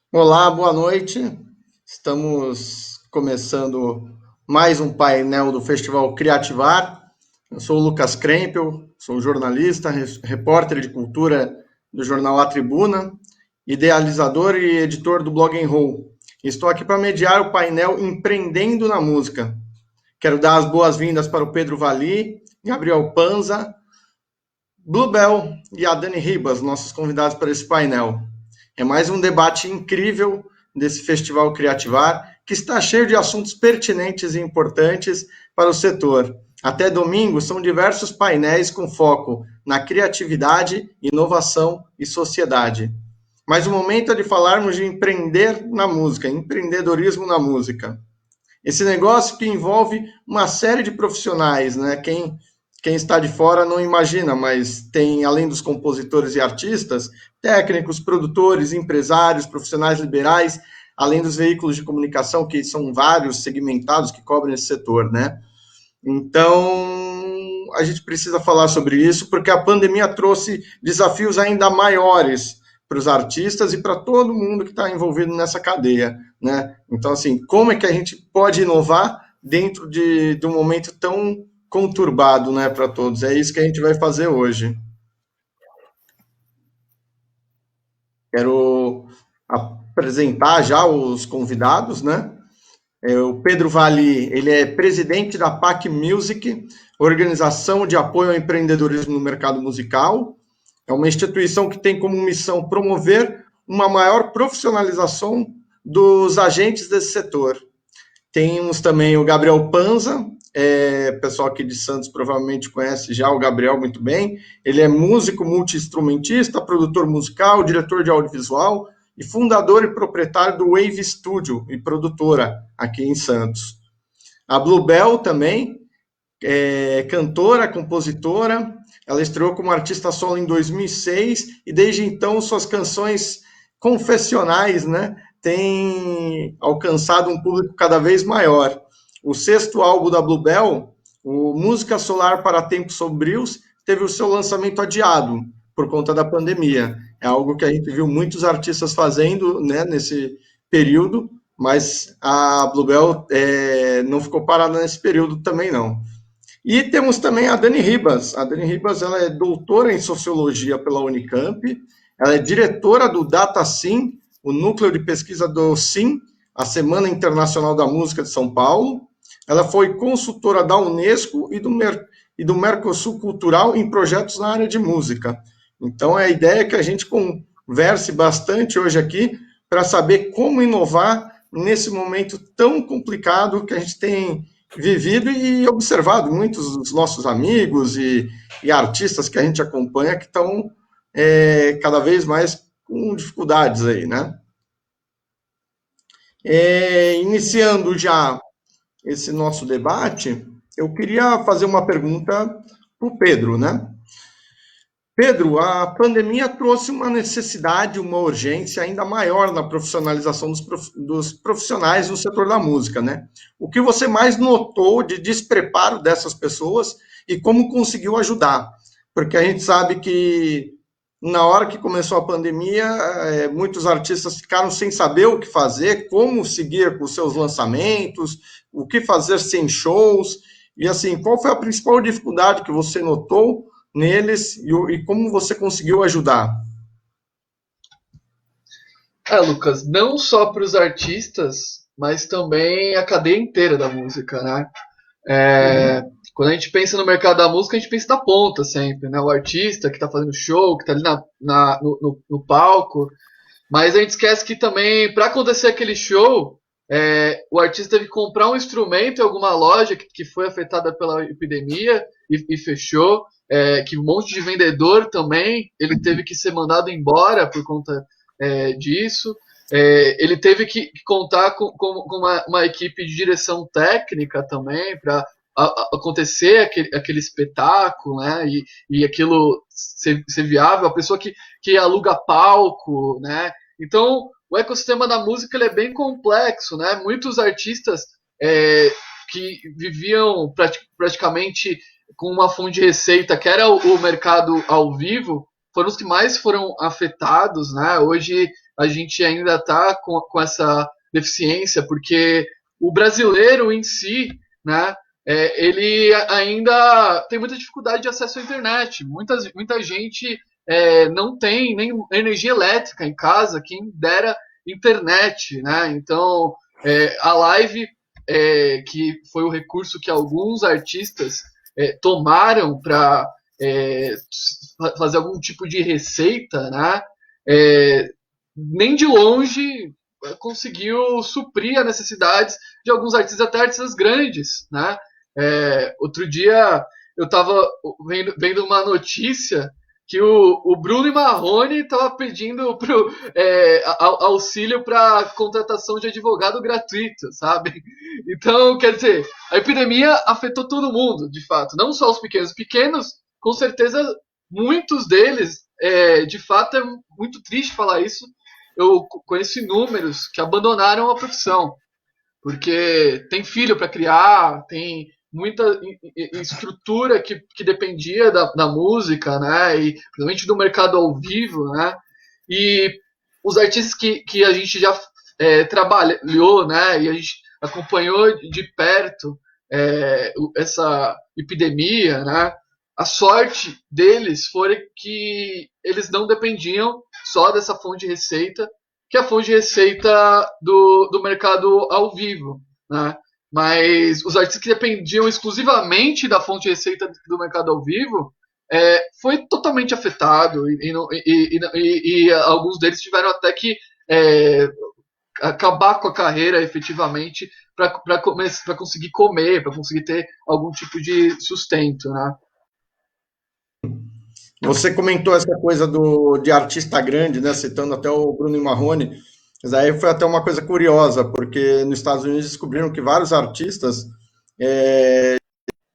Olá, boa noite. Estamos começando mais um painel do Festival Criativar. Eu sou o Lucas Krempel, sou jornalista, repórter de cultura do jornal A Tribuna, idealizador e editor do blog Enroll. Estou aqui para mediar o painel Empreendendo na Música. Quero dar as boas-vindas para o Pedro Valli, Gabriel Panza, Bluebell e a Dani Ribas, nossos convidados para esse painel. É mais um debate incrível desse Festival Criativar, que está cheio de assuntos pertinentes e importantes para o setor. Até domingo, são diversos painéis com foco na criatividade, inovação e sociedade. Mas o momento é de falarmos de empreender na música, empreendedorismo na música. Esse negócio que envolve uma série de profissionais, né? Quem está de fora não imagina, mas tem, além dos compositores e artistas, técnicos, produtores, empresários, profissionais liberais, além dos veículos de comunicação, que são vários segmentados que cobrem esse setor, né? Então, a gente precisa falar sobre isso, porque a pandemia trouxe desafios ainda maiores para os artistas e para todo mundo que está envolvido nessa cadeia, né? Então, assim, como é que a gente pode inovar dentro de um momento tão conturbado, né, para todos? É isso que a gente vai fazer hoje. Quero apresentar já os convidados, né? O Pedro Valli, ele é presidente da PAC Music, Organização de Apoio ao Empreendedorismo no Mercado Musical. É uma instituição que tem como missão promover uma maior profissionalização dos agentes desse setor. Temos também o Gabriel Panza, pessoal aqui de Santos provavelmente conhece já o Gabriel muito bem. Ele é músico, multi-instrumentista, produtor musical, diretor de audiovisual e fundador e proprietário do Wave Studio e produtora aqui em Santos. A Bluebell também é cantora, compositora. Ela estreou como artista solo em 2006 e desde então suas canções confessionais, né, têm alcançado um público cada vez maior. O sexto álbum da Bluebell, o Música Solar para Tempos Sombrios, teve o seu lançamento adiado por conta da pandemia. É algo que a gente viu muitos artistas fazendo, né, nesse período, mas a Bluebell não ficou parada nesse período também não. E temos também a Dani Ribas. A Dani Ribas ela é doutora em Sociologia pela Unicamp, ela é diretora do DataSim, o núcleo de pesquisa do SIM, a Semana Internacional da Música de São Paulo. Ela foi consultora da Unesco e do Mercosul Cultural em projetos na área de música. Então, a ideia é que a gente converse bastante hoje aqui para saber como inovar nesse momento tão complicado que a gente tem vivido e observado muitos dos nossos amigos e artistas que a gente acompanha que estão cada vez mais com dificuldades aí, né? Iniciando já esse nosso debate, eu queria fazer uma pergunta para o Pedro, né? Pedro, a pandemia trouxe uma necessidade, uma urgência ainda maior na profissionalização dos profissionais no setor da música, né? O que você mais notou de despreparo dessas pessoas e como conseguiu ajudar? Porque a gente sabe que na hora que começou a pandemia, muitos artistas ficaram sem saber o que fazer, como seguir com os seus lançamentos, o que fazer sem shows, e assim, qual foi a principal dificuldade que você notou neles e como você conseguiu ajudar? Lucas, não só para os artistas, mas também a cadeia inteira da música, né? É, Uhum. Quando a gente pensa no mercado da música, a gente pensa na ponta sempre, né? O artista que está fazendo show, que está ali no palco, mas a gente esquece que também, para acontecer aquele show, o artista teve que comprar um instrumento em alguma loja que foi afetada pela epidemia e fechou, que um monte de vendedor também, ele teve que ser mandado embora por conta disso. Ele teve que contar com uma equipe de direção técnica também para acontecer aquele espetáculo, né? E aquilo ser viável. A pessoa que aluga palco, né? Então, o ecossistema da música ele é bem complexo, né? Muitos artistas que viviam praticamente com uma fonte de receita que era o mercado ao vivo foram os que mais foram afetados, né? Hoje a gente ainda está com essa deficiência, porque o brasileiro em si, né, ele ainda tem muita dificuldade de acesso à internet. Muita gente não tem nem energia elétrica em casa, quem dera internet, né? Então, a live, que foi o recurso que alguns artistas tomaram para fazer algum tipo de receita, né? Nem de longe conseguiu suprir as necessidades de alguns artistas, até artistas grandes, né? Outro dia eu estava vendo uma notícia que o Bruno Marrone estava pedindo auxílio para contratação de advogado gratuito, sabe? Então, quer dizer, a epidemia afetou todo mundo, de fato, não só os pequenos. Os pequenos, com certeza, muitos deles, de fato, é muito triste falar isso. Eu conheço inúmeros que abandonaram a profissão, porque tem filho para criar, tem muita estrutura que dependia da música, né? E principalmente do mercado ao vivo, né? E os artistas que a gente já trabalhou, né? E a gente acompanhou de perto essa epidemia, né? A sorte deles foi que eles não dependiam só dessa fonte de receita, que é a fonte de receita do mercado ao vivo, né? Mas os artistas que dependiam exclusivamente da fonte de receita do mercado ao vivo foi totalmente afetado e alguns deles tiveram até que acabar com a carreira efetivamente para conseguir comer, para conseguir ter algum tipo de sustento, né? Você comentou essa coisa de artista grande, né? Citando até o Bruno Marrone. Mas aí foi até uma coisa curiosa, porque nos Estados Unidos descobriram que vários artistas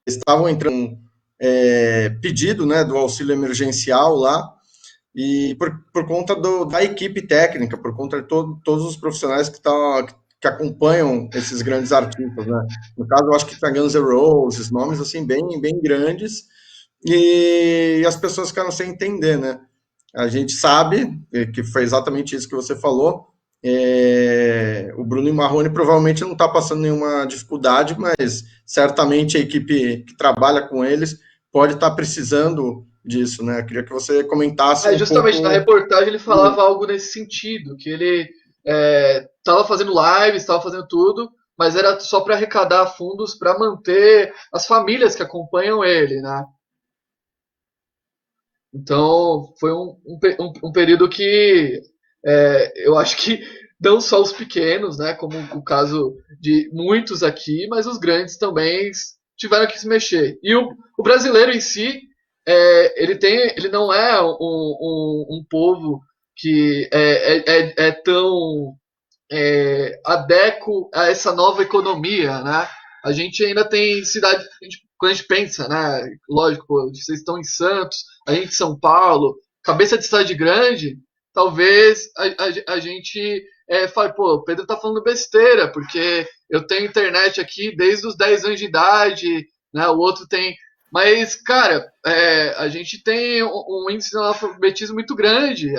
estavam entrando pedido, né, do auxílio emergencial lá, e por conta da equipe técnica, por conta de todos os profissionais que acompanham esses grandes artistas, né? No caso, eu acho que tem Guns N' Roses, nomes assim bem grandes, e as pessoas ficaram sem entender, né? A gente sabe que foi exatamente isso que você falou. O Bruno Marrone provavelmente não está passando nenhuma dificuldade, mas certamente a equipe que trabalha com eles pode estar precisando disso, né? Eu queria que você comentasse um Justamente pouco. na reportagem ele falava algo nesse sentido, que ele estava fazendo lives, estava fazendo tudo, mas era só para arrecadar fundos para manter as famílias que acompanham ele, né? Então foi um período que eu acho que não só os pequenos, né, como o caso de muitos aqui, mas os grandes também tiveram que se mexer. E o brasileiro em si, ele não é um povo que é tão adequo a essa nova economia, né? A gente ainda tem cidade, quando a gente pensa, né? Lógico, pô, vocês estão em Santos, a gente em São Paulo, cabeça de cidade grande, talvez a gente fale, pô, o Pedro tá falando besteira, porque eu tenho internet aqui desde os 10 anos de idade, né? O outro tem. Mas, cara, a gente tem um índice de analfabetismo muito grande.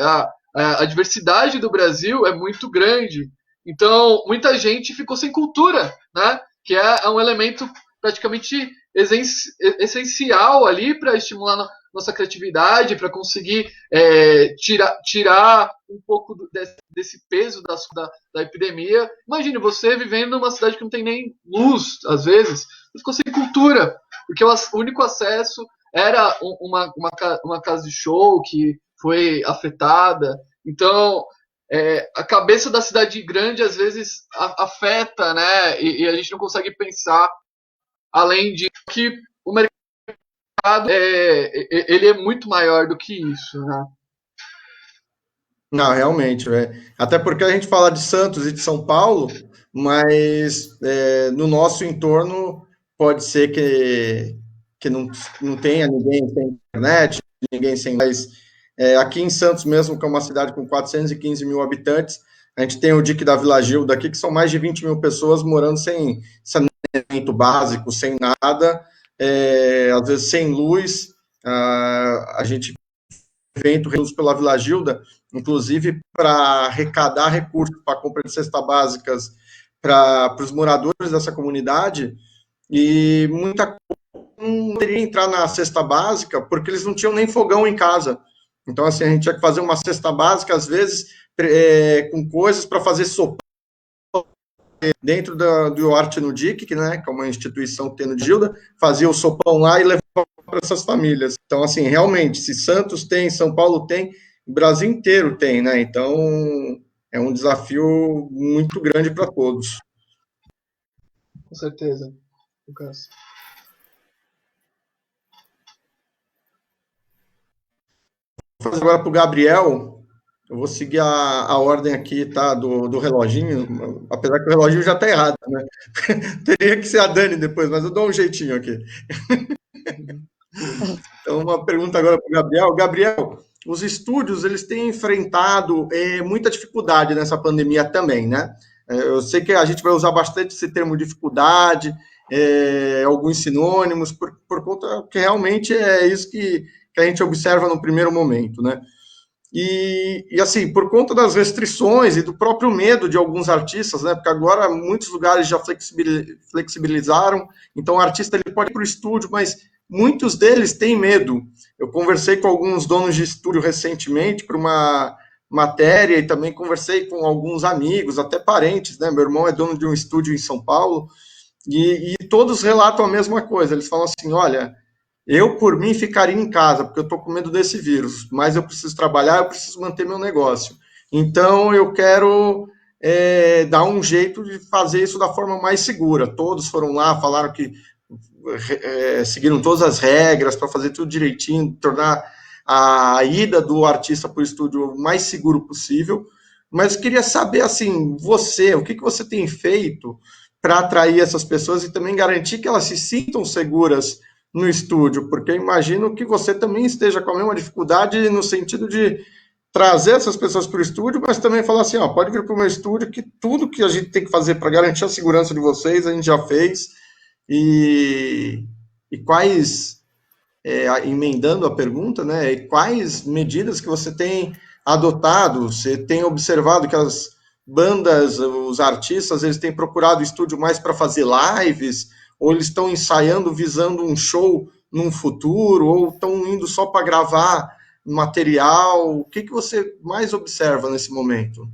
A diversidade do Brasil é muito grande. Então, muita gente ficou sem cultura, né? Que é um elemento praticamente essencial ali para estimular nossa criatividade, para conseguir tirar um pouco desse peso da epidemia. Imagine você vivendo numa cidade que não tem nem luz, às vezes, você ficou sem cultura, porque o único acesso era uma casa de show que foi afetada. Então, a cabeça da cidade grande às vezes afeta, né? E a gente não consegue pensar além de que o mercado ele é muito maior do que isso, né? Não, realmente, até porque a gente fala de Santos e de São Paulo, mas no nosso entorno pode ser que não tenha ninguém sem internet, ninguém sem. Mas aqui em Santos mesmo, que é uma cidade com 415 mil habitantes, a gente tem o DIC da Vila Gilda aqui, que são mais de 20 mil pessoas morando sem saneamento básico, sem nada, às vezes sem luz. A gente evento pela Vila Gilda, inclusive para arrecadar recursos para a compra de cestas básicas para os moradores dessa comunidade, e muita coisa não poderia entrar na cesta básica porque eles não tinham nem fogão em casa. Então, assim, a gente tinha que fazer uma cesta básica, às vezes, com coisas para fazer sopa dentro do Arte no DIC, que, né, que é uma instituição que tem no Gilda, fazia o sopão lá e levava para essas famílias. Então, assim, realmente, se Santos tem, São Paulo tem, o Brasil inteiro tem, né? Então, é um desafio muito grande para todos. Com certeza, Lucas. Vou fazer agora para o Gabriel. Eu vou seguir a ordem aqui, tá? Do reloginho, apesar que o reloginho já está errado, né? Teria que ser a Dani depois, mas eu dou um jeitinho aqui. Então, uma pergunta agora para o Gabriel. Gabriel, os estúdios, eles têm enfrentado muita dificuldade nessa pandemia também, né? Eu sei que a gente vai usar bastante esse termo dificuldade, alguns sinônimos, por conta que realmente é isso que a gente observa no primeiro momento, né? E assim, por conta das restrições e do próprio medo de alguns artistas, né? Porque agora muitos lugares já flexibilizaram, então o artista ele pode ir para o estúdio, mas muitos deles têm medo. Eu conversei com alguns donos de estúdio recentemente para uma matéria e também conversei com alguns amigos, até parentes, né? Meu irmão é dono de um estúdio em São Paulo e todos relatam a mesma coisa. Eles falam assim: olha, eu, por mim, ficaria em casa, porque eu estou com medo desse vírus, mas eu preciso trabalhar, eu preciso manter meu negócio. Então, eu quero dar um jeito de fazer isso da forma mais segura. Todos foram lá, falaram que seguiram todas as regras para fazer tudo direitinho, tornar a ida do artista para o estúdio o mais seguro possível. Mas eu queria saber, assim, você, o que você tem feito para atrair essas pessoas e também garantir que elas se sintam seguras no estúdio, porque eu imagino que você também esteja com a mesma dificuldade no sentido de trazer essas pessoas para o estúdio, mas também falar assim, ó, pode vir para o meu estúdio que tudo que a gente tem que fazer para garantir a segurança de vocês, a gente já fez, e quais, emendando a pergunta, né, e quais medidas que você tem adotado, você tem observado que as bandas, os artistas, eles têm procurado o estúdio mais para fazer lives, ou eles estão ensaiando visando um show num futuro, ou estão indo só para gravar material? O que você mais observa nesse momento?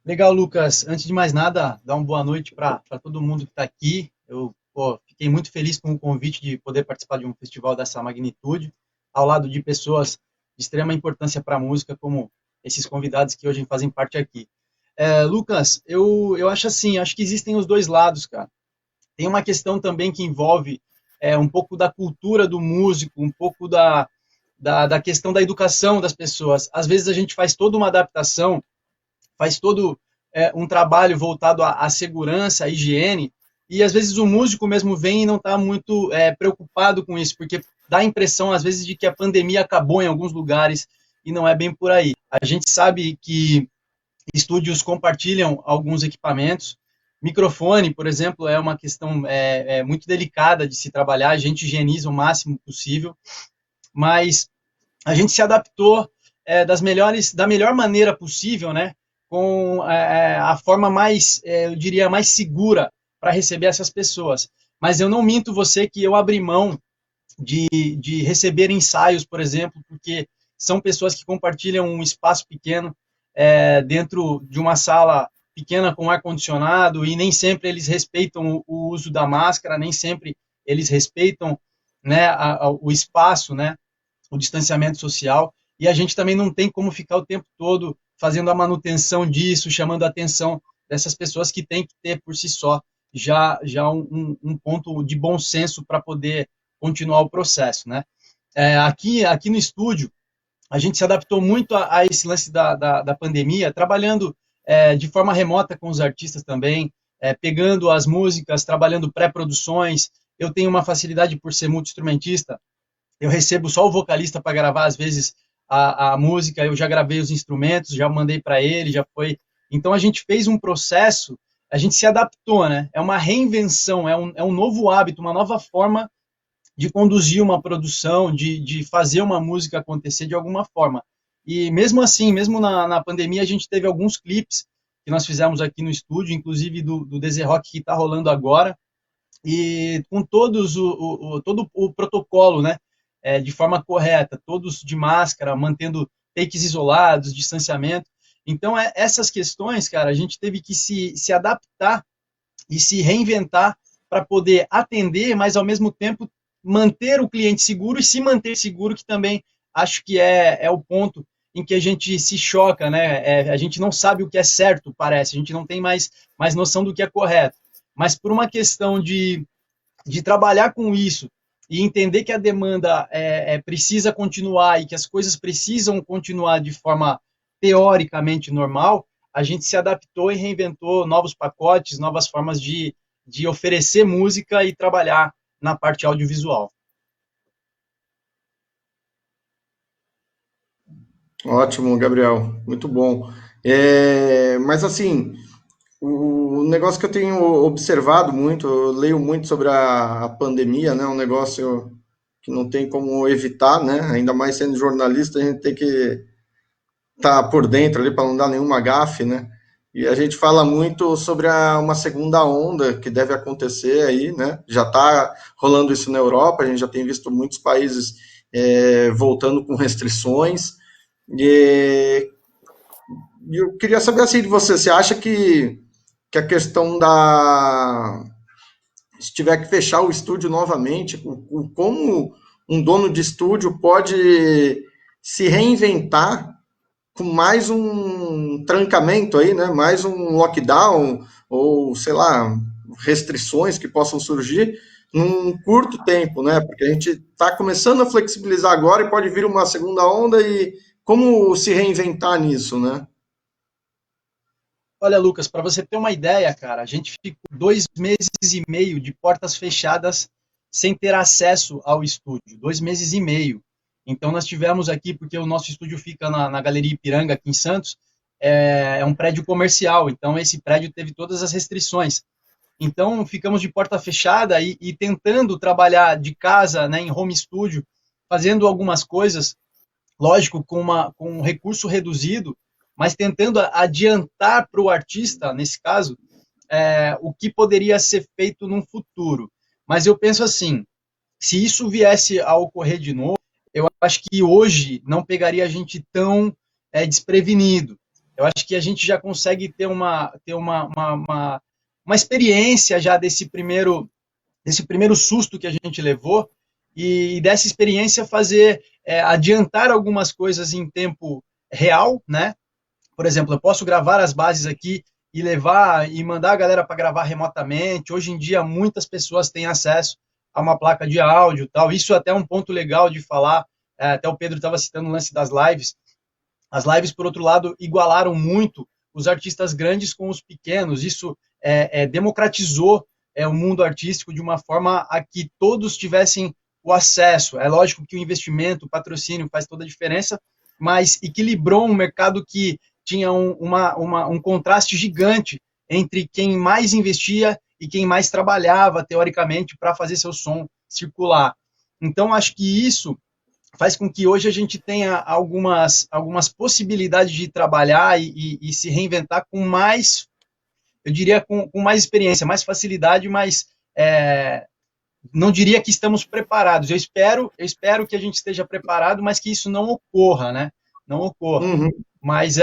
Legal, Lucas. Antes de mais nada, dar uma boa noite para todo mundo que está aqui. Eu fiquei muito feliz com o convite de poder participar de um festival dessa magnitude, ao lado de pessoas de extrema importância para a música, como esses convidados que hoje fazem parte aqui. Lucas, eu acho assim, acho que existem os dois lados, cara. Tem uma questão também que envolve um pouco da cultura do músico, um pouco da questão da educação das pessoas. Às vezes a gente faz toda uma adaptação, faz todo um trabalho voltado à segurança, à higiene, e às vezes o músico mesmo vem e não está muito preocupado com isso, porque dá a impressão, às vezes, de que a pandemia acabou em alguns lugares, e não é bem por aí. A gente sabe que estúdios compartilham alguns equipamentos. Microfone, por exemplo, é uma questão muito delicada de se trabalhar, a gente higieniza o máximo possível, mas a gente se adaptou da melhor maneira possível, né, com a forma mais, eu diria, mais segura para receber essas pessoas. Mas eu não minto você que eu abri mão de receber ensaios, por exemplo, porque são pessoas que compartilham um espaço pequeno dentro de uma sala pequena com ar-condicionado, e nem sempre eles respeitam o uso da máscara, nem sempre eles respeitam, né, o espaço, né, o distanciamento social, e a gente também não tem como ficar o tempo todo fazendo a manutenção disso, chamando a atenção dessas pessoas que têm que ter por si só já um ponto de bom senso para poder continuar o processo, né? Aqui no estúdio, a gente se adaptou muito a esse lance da pandemia, trabalhando de forma remota com os artistas também, pegando as músicas, trabalhando pré-produções. Eu tenho uma facilidade por ser multi-instrumentista, eu recebo só o vocalista para gravar, às vezes, a música, eu já gravei os instrumentos, já mandei para ele, já foi. Então, a gente fez um processo, a gente se adaptou, né? É uma reinvenção, é um novo hábito, uma nova forma de conduzir uma produção, de fazer uma música acontecer de alguma forma. E mesmo assim, mesmo na pandemia, a gente teve alguns clipes que nós fizemos aqui no estúdio, inclusive do Desert Rock que está rolando agora, e com todo o protocolo, né, de forma correta, todos de máscara, mantendo takes isolados, distanciamento. Então, essas questões, cara, a gente teve que se adaptar e se reinventar para poder atender, mas ao mesmo tempo manter o cliente seguro e se manter seguro, que também acho que é o ponto em que a gente se choca, né? A gente não sabe o que é certo, parece, a gente não tem mais noção do que é correto. Mas por uma questão de trabalhar com isso e entender que a demanda precisa continuar e que as coisas precisam continuar de forma teoricamente normal, a gente se adaptou e reinventou novos pacotes, novas formas de oferecer música e trabalhar na parte audiovisual. Ótimo, Gabriel, muito bom. Mas assim, o negócio que eu tenho observado muito, eu leio muito sobre a pandemia, né? Um negócio que não tem como evitar, né? Ainda mais sendo jornalista, a gente tem que estar por dentro ali para não dar nenhuma gafe, né? E a gente fala muito sobre uma segunda onda que deve acontecer aí, né? Já está rolando isso na Europa, a gente já tem visto muitos países voltando com restrições. E eu queria saber assim de você, você acha que a questão se tiver que fechar o estúdio novamente, como um dono de estúdio pode se reinventar com mais um trancamento aí, né? Mais um lockdown ou sei lá, restrições que possam surgir num curto tempo, né? Porque a gente está começando a flexibilizar agora e pode vir uma segunda onda e como se reinventar nisso, né? Olha, Lucas, para você ter uma ideia, cara, a gente ficou 2 meses e meio de portas fechadas sem ter acesso ao estúdio. 2 meses e meio. Então, nós tivemos aqui, porque o nosso estúdio fica na Galeria Ipiranga, aqui em Santos, é um prédio comercial, então esse prédio teve todas as restrições. Então, ficamos de porta fechada e tentando trabalhar de casa, né, em home studio, fazendo algumas coisas, lógico, com um recurso reduzido, mas tentando adiantar para o artista, nesse caso, o que poderia ser feito no futuro. Mas eu penso assim, se isso viesse a ocorrer de novo, eu acho que hoje não pegaria a gente tão desprevenido. Eu acho que a gente já consegue ter uma experiência já desse primeiro susto que a gente levou e dessa experiência fazer adiantar algumas coisas em tempo real, né? Por exemplo, eu posso gravar as bases aqui e levar e mandar a galera para gravar remotamente. Hoje em dia, muitas pessoas têm acesso a uma placa de áudio, tal. Isso até é um ponto legal de falar. Até o Pedro estava citando o lance das lives. As lives, por outro lado, igualaram muito os artistas grandes com os pequenos. Isso democratizou o mundo artístico de uma forma a que todos tivessem o acesso. É lógico que o investimento, o patrocínio faz toda a diferença, mas equilibrou um mercado que tinha um contraste gigante entre quem mais investia e quem mais trabalhava, teoricamente, para fazer seu som circular. Então, acho que isso faz com que hoje a gente tenha algumas possibilidades de trabalhar e se reinventar com mais, eu diria, com mais experiência, mais facilidade, mas não diria que estamos preparados. Eu espero que a gente esteja preparado, mas que isso não ocorra, né? Não ocorra. Uhum. Mas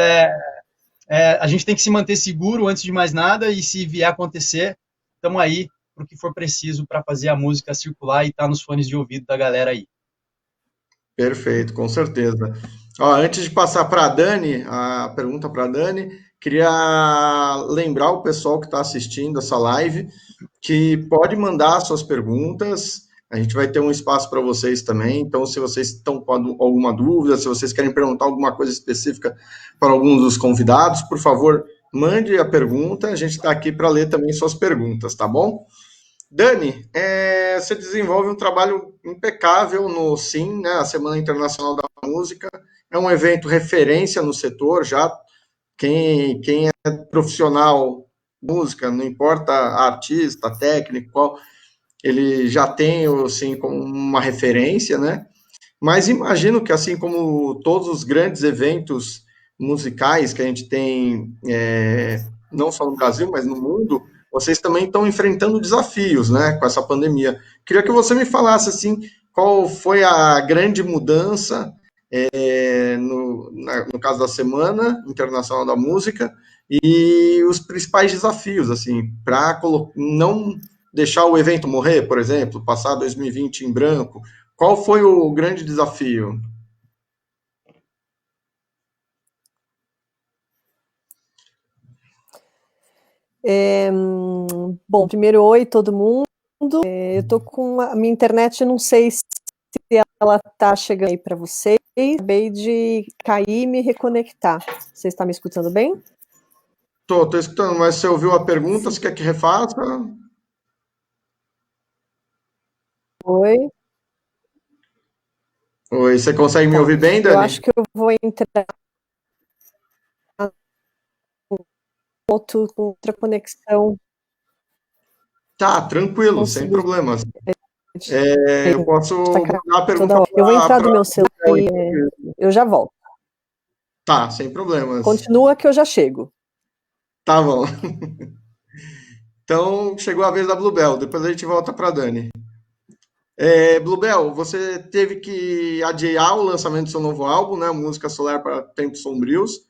a gente tem que se manter seguro antes de mais nada e se vier a acontecer, estamos aí para o que for preciso para fazer a música circular e estar nos fones de ouvido da galera aí. Perfeito, com certeza. Ó, antes de passar para a Dani, a pergunta para a Dani, queria lembrar o pessoal que está assistindo essa live que pode mandar suas perguntas. A gente vai ter um espaço para vocês também. Então, se vocês estão com alguma dúvida, se vocês querem perguntar alguma coisa específica para algum dos convidados, por favor, mande a pergunta. A gente está aqui para ler também suas perguntas, tá bom? Dani, você desenvolve um trabalho impecável no SIM, né, a Semana Internacional da Música. É um evento referência no setor, já quem é profissional de música, não importa artista, técnico, qual, ele já tem o SIM como uma referência, né? mas imagino que, assim como todos os grandes eventos musicais que a gente tem, não só no Brasil, mas no mundo, vocês também estão enfrentando desafios, né, com essa pandemia. Queria que você me falasse, assim, qual foi a grande mudança no caso da Semana Internacional da Música e os principais desafios, assim, para não deixar o evento morrer, por exemplo, passar 2020 em branco. Qual foi o grande desafio? Bom, primeiro, oi todo mundo. Eu tô com a minha internet, eu não sei se ela tá chegando aí para vocês. Acabei de cair e me reconectar. Você está me escutando bem? Tô escutando, mas você ouviu a pergunta? Você quer que refaça? Oi. Oi, você consegue me Tá. ouvir bem, Eu Dani? acho que eu vou entrar com outra conexão. Tá, tranquilo, sem Consigo. problemas. Eu Está posso caindo mandar a toda pergunta hora. Eu vou entrar do para. meu celular e eu já volto. Tá, sem problemas. Continua que eu já chego. Tá bom. Então, chegou a vez da Bluebell, depois a gente volta para Dani. Bluebell, você teve que adiar o lançamento do seu novo álbum, né? Música Solar para Tempos Sombrios,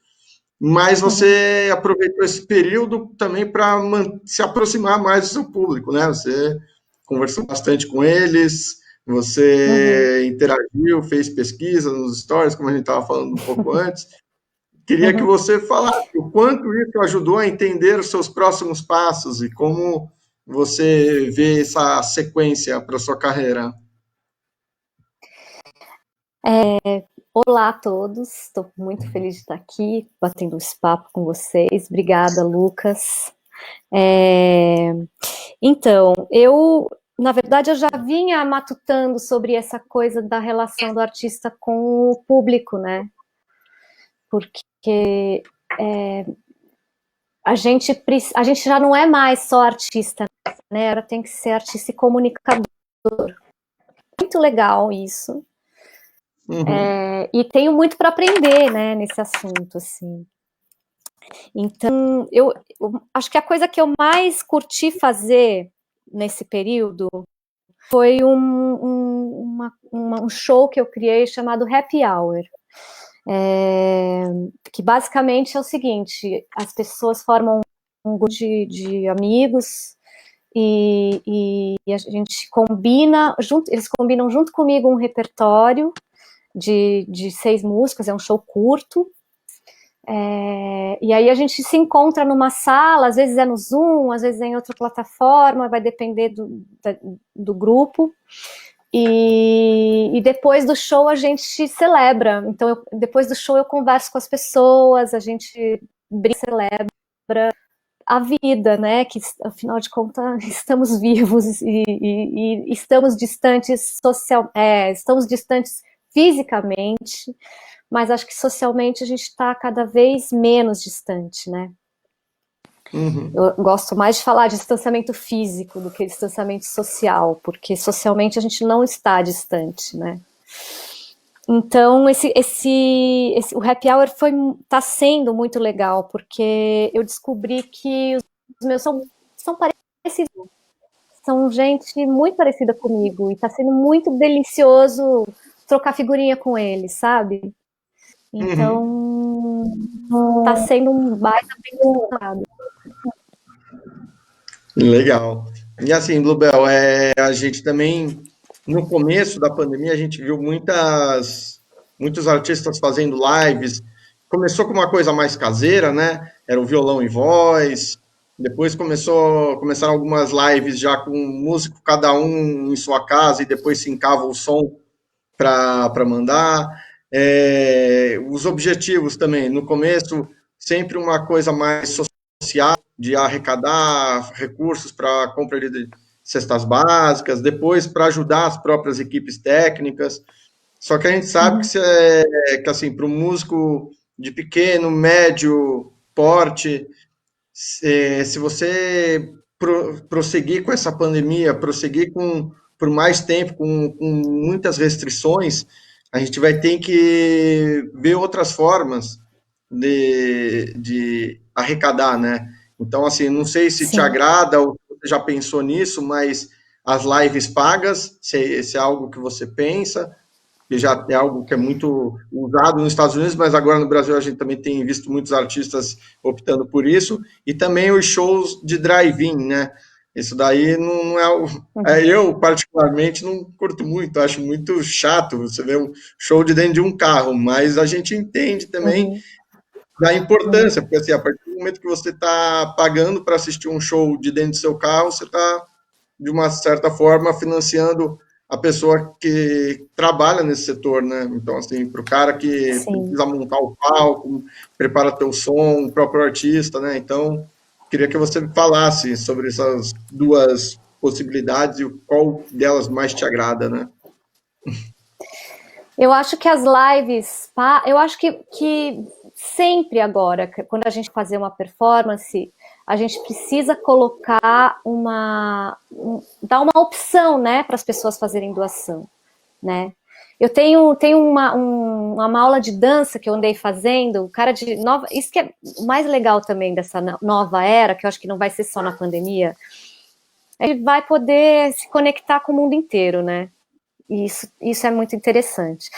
mas você aproveitou esse período também para se aproximar mais do seu público, né? Você conversou bastante com eles, Uhum. você interagiu, fez pesquisa nos stories, como a gente estava falando um pouco antes. Queria que Uhum. você falasse o quanto isso ajudou a entender os seus próximos passos e como você vê essa sequência para sua carreira. Olá a todos, estou muito feliz de estar aqui, batendo esse papo com vocês. Obrigada, Lucas. Então, na verdade, eu já vinha matutando sobre essa coisa da relação do artista com o público, né? Porque a gente já não é mais só artista, né? Ela tem que ser artista e comunicador. Muito legal isso. Uhum. E tenho muito para aprender, né, nesse assunto, assim. Então, eu acho que a coisa que eu mais curti fazer nesse período foi um show que eu criei chamado Happy Hour. Que basicamente é o seguinte: as pessoas formam um grupo de amigos e a gente combina, eles combinam junto comigo um repertório de 6 músicas, é um show curto. E aí a gente se encontra numa sala, às vezes é no Zoom, às vezes é em outra plataforma, vai depender do grupo. E depois do show a gente celebra. Então, depois do show eu converso com as pessoas, a gente celebra a vida, né? Que afinal de contas estamos vivos e estamos distantes estamos distantes fisicamente, mas acho que socialmente a gente está cada vez menos distante, né? Uhum. Eu gosto mais de falar de distanciamento físico do que distanciamento social, porque socialmente a gente não está distante, né? Então, o Happy Hour está sendo muito legal, porque eu descobri que os meus são parecidos, são gente muito parecida comigo, e está sendo muito delicioso trocar figurinha com eles, sabe? Então, está sendo um baita aprendizado. Legal. E assim, Bluebell, a gente também, no começo da pandemia, a gente viu muitos artistas fazendo lives. Começou com uma coisa mais caseira, né? Era o violão e voz. Depois começaram algumas lives já com músico, cada um em sua casa, e depois sincava o som para mandar. Os objetivos também, no começo, sempre uma coisa mais social, de arrecadar recursos para a compra de cestas básicas, depois para ajudar as próprias equipes técnicas. Só que a gente sabe que assim, para um músico de pequeno, médio porte, se você prosseguir com essa pandemia, prosseguir por mais tempo, com muitas restrições, a gente vai ter que ver outras formas de arrecadar, né? Então, assim, não sei se te Sim. agrada ou você já pensou nisso, mas as lives pagas, se é algo que você pensa, que já é algo que é muito usado nos Estados Unidos, mas agora no Brasil a gente também tem visto muitos artistas optando por isso, e também os shows de drive-in, né? Isso daí não é o. Eu, particularmente, não curto muito, acho muito chato você ver um show de dentro de um carro, mas a gente entende também Uhum. da importância, porque assim, a partir do momento que você está pagando para assistir um show de dentro do seu carro, você está, de uma certa forma, financiando a pessoa que trabalha nesse setor, né? Então, assim, para o cara que Sim. precisa montar o palco, prepara teu som, o próprio artista, né? Então, queria que você falasse sobre essas duas possibilidades e qual delas mais te agrada, né? Eu acho que as lives, eu acho que sempre agora, quando a gente fazer uma performance, a gente precisa colocar dar uma opção, né, para as pessoas fazerem doação, né? Eu tenho uma aula de dança que eu andei fazendo, o cara de nova, isso que é o mais legal também dessa nova era, que eu acho que não vai ser só na pandemia, ele vai poder se conectar com o mundo inteiro, né? E isso é muito interessante.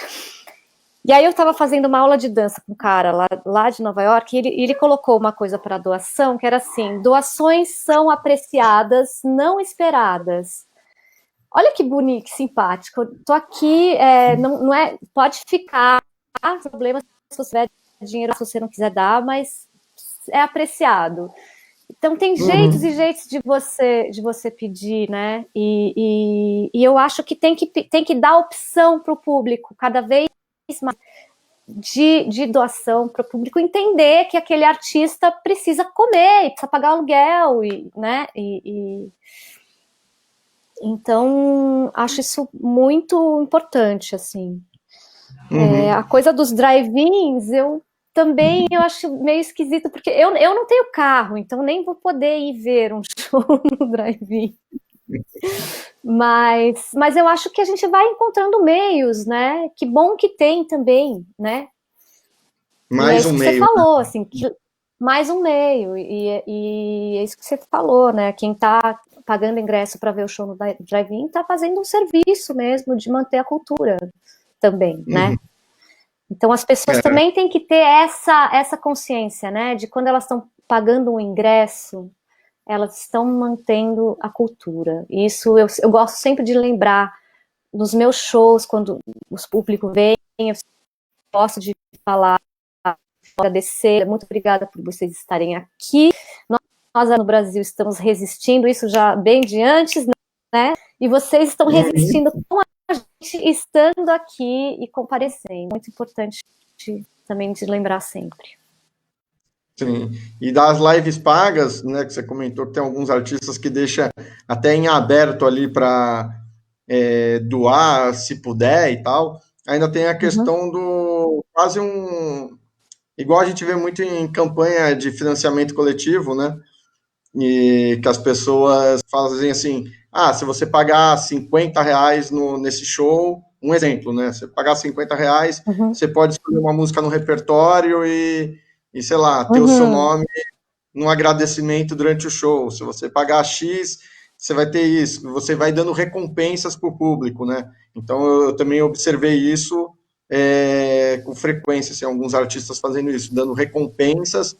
E aí eu estava fazendo uma aula de dança com um cara lá de Nova York, e ele colocou uma coisa para doação, que era assim: doações são apreciadas, não esperadas. Olha que bonito, que simpático. Eu tô aqui, não é, pode ficar, não tem problema se você tiver dinheiro, se você não quiser dar, mas é apreciado. Então tem jeitos e jeitos de você pedir, né? E eu acho que tem que dar opção para o público cada vez mais de doação para o público entender que aquele artista precisa comer, precisa pagar aluguel, né? Então acho isso muito importante, assim. A coisa dos drive-ins, eu acho meio esquisito, porque eu não tenho carro, então nem vou poder ir ver um show no drive-in. Mas eu acho que a gente vai encontrando meios, né? Que bom que tem também, né? Mais e é isso um que meio. você falou, assim, mais um meio, e é isso que você falou, né? Quem tá pagando ingresso para ver o show no drive-in tá fazendo um serviço mesmo de manter a cultura também, né? Então as pessoas também têm que ter essa consciência, né? De quando elas estão pagando um ingresso, elas estão mantendo a cultura. E isso eu gosto sempre de lembrar nos meus shows, quando o público vem, eu gosto de falar, agradecer, muito obrigada por vocês estarem aqui. Nós no Brasil estamos resistindo, isso já bem de antes, né? E vocês estão resistindo com a gente estando aqui e comparecendo. Muito importante também de lembrar sempre. Sim, e das lives pagas, né, que você comentou que tem alguns artistas que deixam até em aberto ali para doar, se puder e tal. Ainda tem a questão do quase igual a gente vê muito em campanha de financiamento coletivo, né? E que as pessoas fazem assim, se você pagar R$ 50 nesse show, um exemplo, né? Você pagar R$ 50, você pode escolher uma música no repertório e sei lá, ter o seu nome num agradecimento durante o show. Se você pagar X, você vai ter isso. Você vai dando recompensas para o público, né? Então eu também observei isso com frequência, assim, alguns artistas fazendo isso, dando recompensas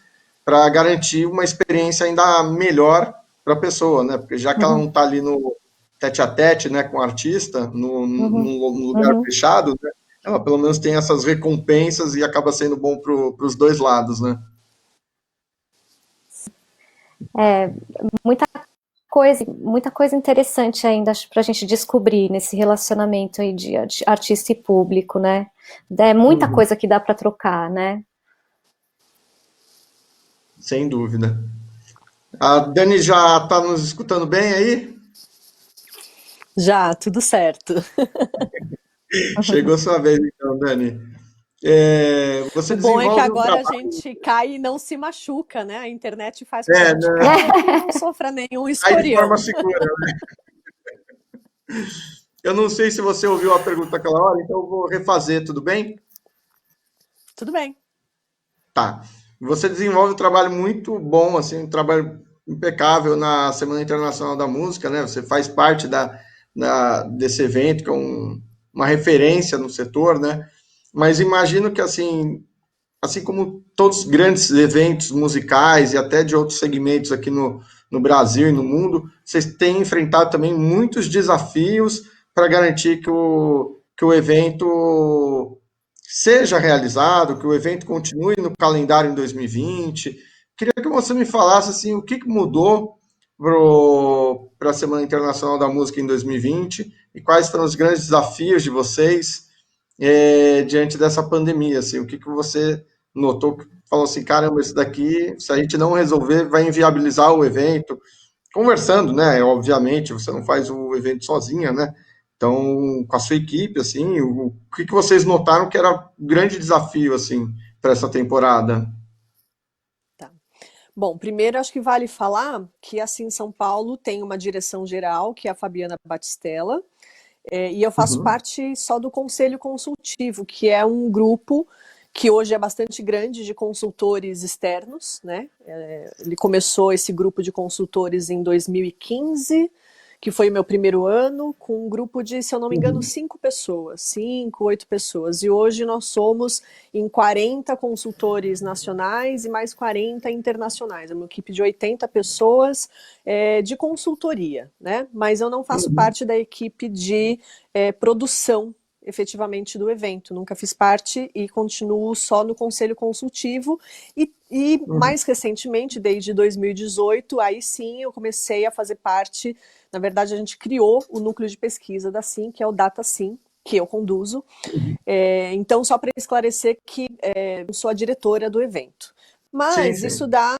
para garantir uma experiência ainda melhor para a pessoa, né? Porque já que ela não está ali no tete a tete, né, com o artista, no lugar fechado, né, ela pelo menos tem essas recompensas e acaba sendo bom para os dois lados, né? Muita coisa interessante ainda para a gente descobrir nesse relacionamento aí de artista e público, né? É muita coisa que dá para trocar, né? Sem dúvida. A Dani já está nos escutando bem aí? Já, tudo certo. Chegou sua vez, então, Dani. Você O bom é que desenvolve um agora a trabalho... gente cai e não se machuca, né? A internet faz com que a gente né? caia e não sofra nenhum Sai de forma escorião. segura, né? Eu não sei se você ouviu a pergunta aquela hora, então eu vou refazer, tudo bem? Tudo bem. Tá. Você desenvolve um trabalho muito bom, assim, um trabalho impecável na Semana Internacional da Música, né? Você faz parte desse evento, que é uma referência no setor, né? Mas imagino que, assim como todos os grandes eventos musicais e até de outros segmentos aqui no Brasil e no mundo, vocês têm enfrentado também muitos desafios para garantir que o evento seja realizado, que o evento continue no calendário em 2020. Queria que você me falasse assim, o que mudou para a Semana Internacional da Música em 2020 e quais foram os grandes desafios de vocês diante dessa pandemia. Assim, o que você notou que falou assim, caramba, isso daqui, se a gente não resolver, vai inviabilizar o evento. Conversando, né? Obviamente, você não faz o evento sozinha, né? Então, com a sua equipe, assim, o que vocês notaram que era um grande desafio, assim, para essa temporada? Tá. Bom, primeiro acho que vale falar que assim São Paulo tem uma direção geral, que é a Fabiana Batistella, e eu faço Uhum, parte só do Conselho Consultivo, que é um grupo que hoje é bastante grande de consultores externos, né? Ele começou esse grupo de consultores em 2015, que foi o meu primeiro ano, com um grupo de, se eu não me engano, uhum, 5 pessoas, 5, 8 pessoas. E hoje nós somos em 40 consultores nacionais e mais 40 internacionais. É uma equipe de 80 pessoas de consultoria, né? Mas eu não faço uhum, parte da equipe de produção efetivamente do evento. Nunca fiz parte e continuo só no conselho consultivo. E uhum, mais recentemente, desde 2018, aí sim eu comecei a fazer parte. Na verdade, a gente criou o núcleo de pesquisa da SIM, que é o DataSIM, que eu conduzo. uhum. Então, só para esclarecer que eu sou a diretora do evento. Sim, Mas isso sim. dá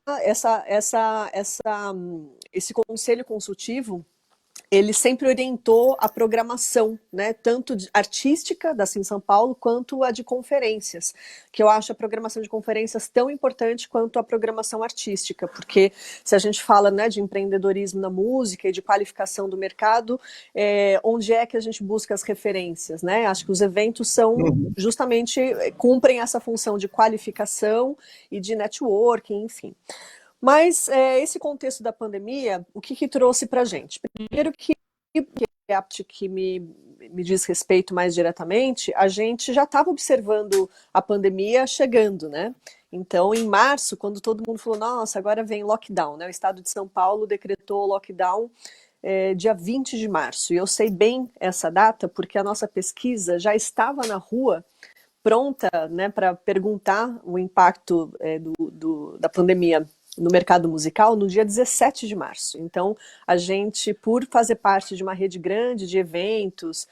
esse conselho consultivo, ele sempre orientou a programação, né, tanto artística da Sim São Paulo quanto a de conferências, que eu acho a programação de conferências tão importante quanto a programação artística, porque se a gente fala, né, de empreendedorismo na música e de qualificação do mercado, onde é que a gente busca as referências, né? Acho que os eventos são Uhum, justamente cumprem essa função de qualificação e de networking, enfim. Mas esse contexto da pandemia, o que trouxe para a gente? Primeiro que é a parte que me diz respeito mais diretamente, a gente já estava observando a pandemia chegando, né? Então, em março, quando todo mundo falou, nossa, agora vem lockdown, né? O estado de São Paulo decretou lockdown dia 20 de março. E eu sei bem essa data porque a nossa pesquisa já estava na rua pronta, né, para perguntar o impacto da pandemia no mercado musical no dia 17 de março. Então, a gente, por fazer parte de uma rede grande de eventos,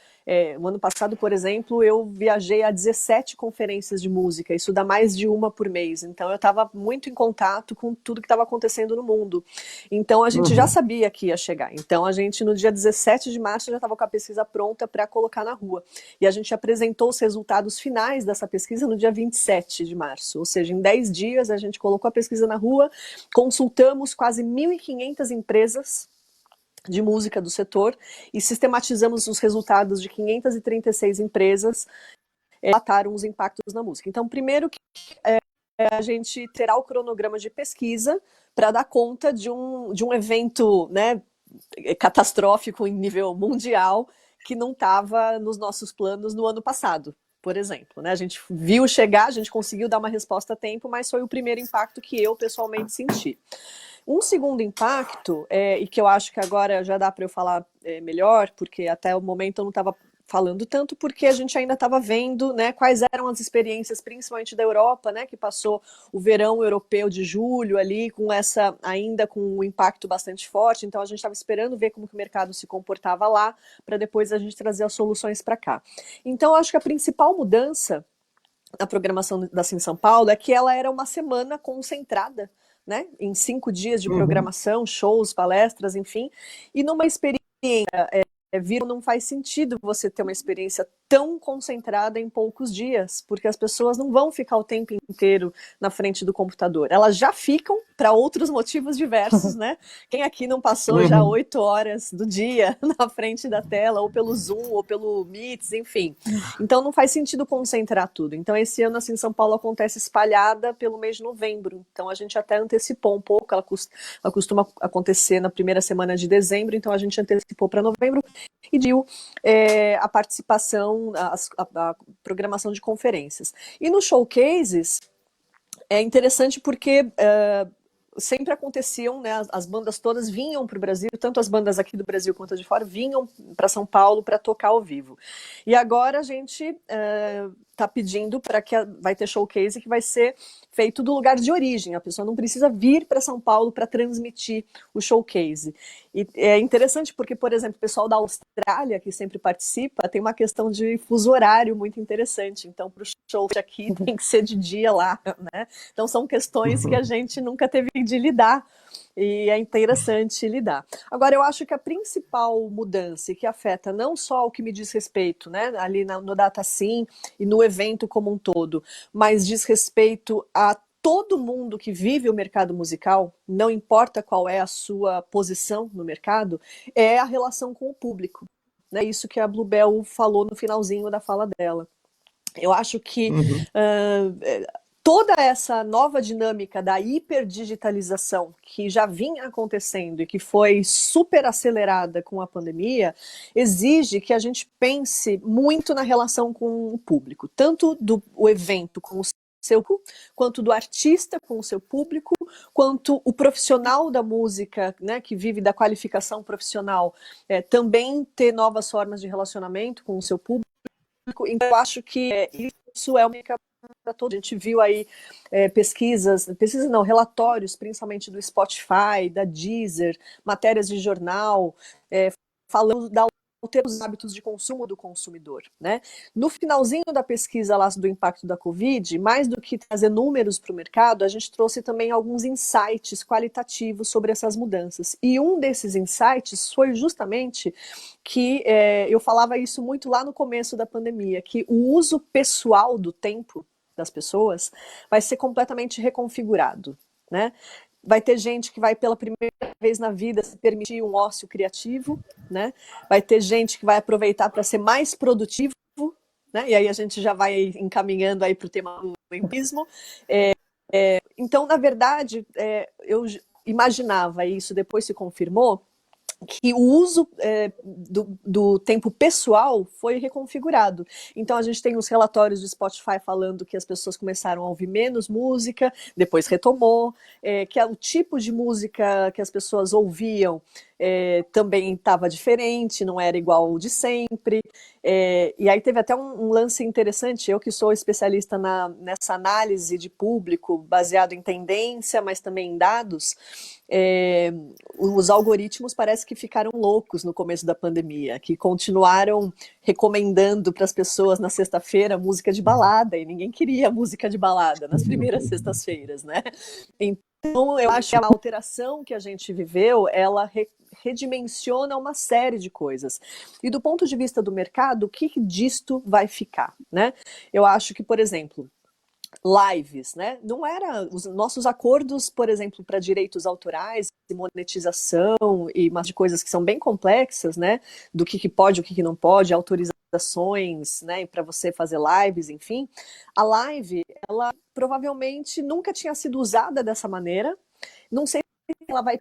o ano passado, por exemplo, eu viajei a 17 conferências de música, isso dá mais de uma por mês. Então, eu estava muito em contato com tudo que estava acontecendo no mundo. Então, a gente já uhum, sabia que ia chegar. Então, a gente, no dia 17 de março, já estava com a pesquisa pronta para colocar na rua. E a gente apresentou os resultados finais dessa pesquisa no dia 27 de março. Ou seja, em 10 dias, a gente colocou a pesquisa na rua, consultamos quase 1.500 empresas de música do setor e sistematizamos os resultados de 536 empresas relataram os impactos na música. Então, primeiro que a gente terá o cronograma de pesquisa para dar conta de um evento, né, catastrófico em nível mundial que não estava nos nossos planos no ano passado, por exemplo. Né? A gente viu chegar, a gente conseguiu dar uma resposta a tempo, mas foi o primeiro impacto que eu pessoalmente senti. Um segundo impacto, e que eu acho que agora já dá para eu falar melhor, porque até o momento eu não estava falando tanto, porque a gente ainda estava vendo, né, quais eram as experiências, principalmente da Europa, né, que passou o verão europeu de julho ali, ainda com um impacto bastante forte, então a gente estava esperando ver como que o mercado se comportava lá, para depois a gente trazer as soluções para cá. Então, eu acho que a principal mudança na programação da Sim São Paulo é que ela era uma semana concentrada, né, em 5 dias de uhum, programação, shows, palestras, enfim, e numa experiência viram não faz sentido você ter uma experiência tão concentrada em poucos dias, porque as pessoas não vão ficar o tempo inteiro na frente do computador. Elas já ficam para outros motivos diversos, né? Quem aqui não passou já 8 horas do dia na frente da tela, ou pelo Zoom, ou pelo Meets, enfim. Então não faz sentido concentrar tudo. Então esse ano, assim, em São Paulo acontece espalhada pelo mês de novembro. Então a gente até antecipou um pouco, ela costuma acontecer na primeira semana de dezembro, então a gente antecipou para novembro e deu a participação, a programação de conferências. E no showcases é interessante porque sempre aconteciam, né, as bandas todas vinham para o Brasil, tanto as bandas aqui do Brasil quanto as de fora, vinham para São Paulo para tocar ao vivo. E agora a gente está pedindo para que vai ter showcase que vai ser feito do lugar de origem, a pessoa não precisa vir para São Paulo para transmitir o showcase. E é interessante porque, por exemplo, o pessoal da Austrália, que sempre participa, tem uma questão de fuso horário muito interessante, então para o show aqui tem que ser de dia lá, né? Então são questões que a gente nunca teve de lidar, e é interessante lidar. Agora, eu acho que a principal mudança que afeta não só o que me diz respeito, né, ali no DataSim e no evento como um todo, mas diz respeito a todo mundo que vive o mercado musical, não importa qual é a sua posição no mercado, é a relação com o público. É isso que a Bluebell falou no finalzinho da fala dela. Eu acho que toda essa nova dinâmica da hiperdigitalização que já vinha acontecendo e que foi super acelerada com a pandemia, exige que a gente pense muito na relação com o público, tanto do evento com o seu público, quanto do artista com o seu público, quanto o profissional da música, né, que vive da qualificação profissional, também ter novas formas de relacionamento com o seu público. Então, eu acho que isso é uma para todos. A gente viu aí pesquisas não, relatórios, principalmente do Spotify, da Deezer, matérias de jornal, falando da alterar os hábitos de consumo do consumidor, né? No finalzinho da pesquisa lá do impacto da Covid, mais do que trazer números para o mercado, a gente trouxe também alguns insights qualitativos sobre essas mudanças. E um desses insights foi justamente que eu falava isso muito lá no começo da pandemia, que o uso pessoal do tempo das pessoas vai ser completamente reconfigurado, né? Vai ter gente que vai pela primeira vez na vida se permitir um ócio criativo, né? Vai ter gente que vai aproveitar para ser mais produtivo, né? E aí a gente já vai encaminhando aí para o tema do empirismo. Então, na verdade, eu imaginava, e isso depois se confirmou, que o uso do tempo pessoal foi reconfigurado. Então a gente tem os relatórios do Spotify falando que as pessoas começaram a ouvir menos música, depois retomou, que o tipo de música que as pessoas ouviam também estava diferente, não era igual de sempre. E aí teve até um lance interessante, eu que sou especialista nessa análise de público, baseado em tendência, mas também em dados, os algoritmos parece que ficaram loucos no começo da pandemia, que continuaram recomendando para as pessoas na sexta-feira música de balada, e ninguém queria música de balada nas primeiras sextas-feiras, né? Então, eu acho que a alteração que a gente viveu, ela redimensiona uma série de coisas. E do ponto de vista do mercado, o que disto vai ficar, né? Eu acho que, por exemplo, lives, né? Não era os nossos acordos, por exemplo, para direitos autorais e monetização e umas de coisas que são bem complexas, né? Do que pode, o que não pode, autorizações, né? Para você fazer lives, enfim. A live, ela provavelmente nunca tinha sido usada dessa maneira. Não sei se ela vai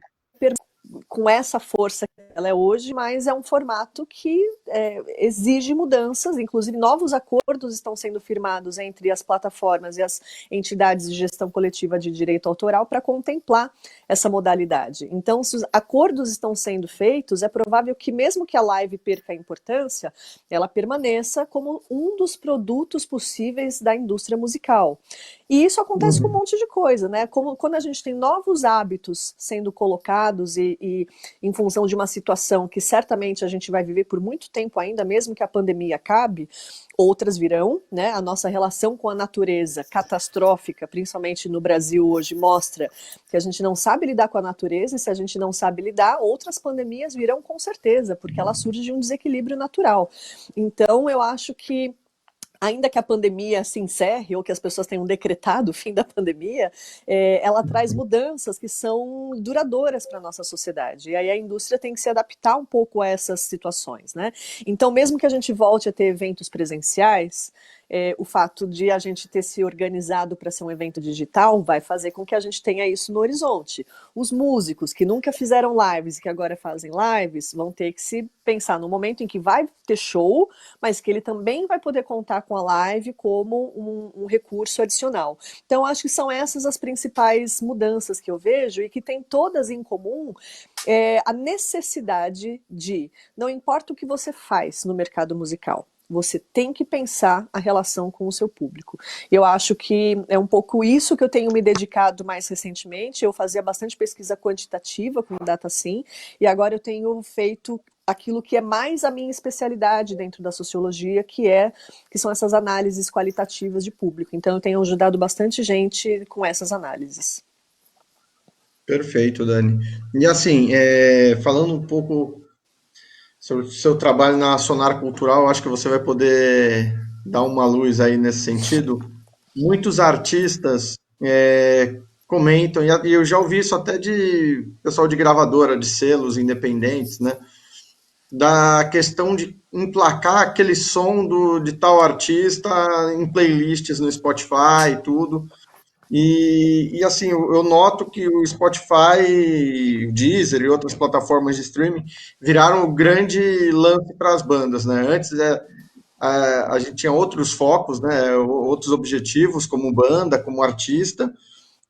com essa força que ela é hoje, mas é um formato que exige mudanças, inclusive novos acordos estão sendo firmados entre as plataformas e as entidades de gestão coletiva de direito autoral para contemplar essa modalidade. Então, se os acordos estão sendo feitos, é provável que mesmo que a live perca a importância, ela permaneça como um dos produtos possíveis da indústria musical. E isso acontece com um monte de coisa, né? Como quando a gente tem novos hábitos sendo colocados e e em função de uma situação que certamente a gente vai viver por muito tempo ainda, mesmo que a pandemia acabe, outras virão, né? A nossa relação com a natureza catastrófica, principalmente no Brasil hoje, mostra que a gente não sabe lidar com a natureza, e se a gente não sabe lidar, outras pandemias virão com certeza, porque ela surge de um desequilíbrio natural. Então, eu acho que ainda que a pandemia se encerre ou que as pessoas tenham decretado o fim da pandemia, ela traz mudanças que são duradouras para a nossa sociedade. E aí a indústria tem que se adaptar um pouco a essas situações, né? Então, mesmo que a gente volte a ter eventos presenciais, o fato de a gente ter se organizado para ser um evento digital vai fazer com que a gente tenha isso no horizonte. Os músicos que nunca fizeram lives e que agora fazem lives vão ter que se pensar no momento em que vai ter show, mas que ele também vai poder contar com a live como um recurso adicional. Então, acho que são essas as principais mudanças que eu vejo e que têm todas em comum a necessidade de, não importa o que você faz no mercado musical, você tem que pensar a relação com o seu público. Eu acho que é um pouco isso que eu tenho me dedicado mais recentemente. Eu fazia bastante pesquisa quantitativa com o DataSim, e agora eu tenho feito aquilo que é mais a minha especialidade dentro da sociologia, que são essas análises qualitativas de público. Então eu tenho ajudado bastante gente com essas análises. Perfeito, Dani. E assim, falando um pouco sobre o seu trabalho na Sonar Cultural, acho que você vai poder dar uma luz aí nesse sentido. Muitos artistas comentam, e eu já ouvi isso até de pessoal de gravadora, de selos independentes, né? Da questão de emplacar aquele som de tal artista em playlists no Spotify e tudo. E assim, eu noto que o Spotify, o Deezer e outras plataformas de streaming viraram o grande lance para as bandas, né? Antes a gente tinha outros focos, né? Outros objetivos, como banda, como artista,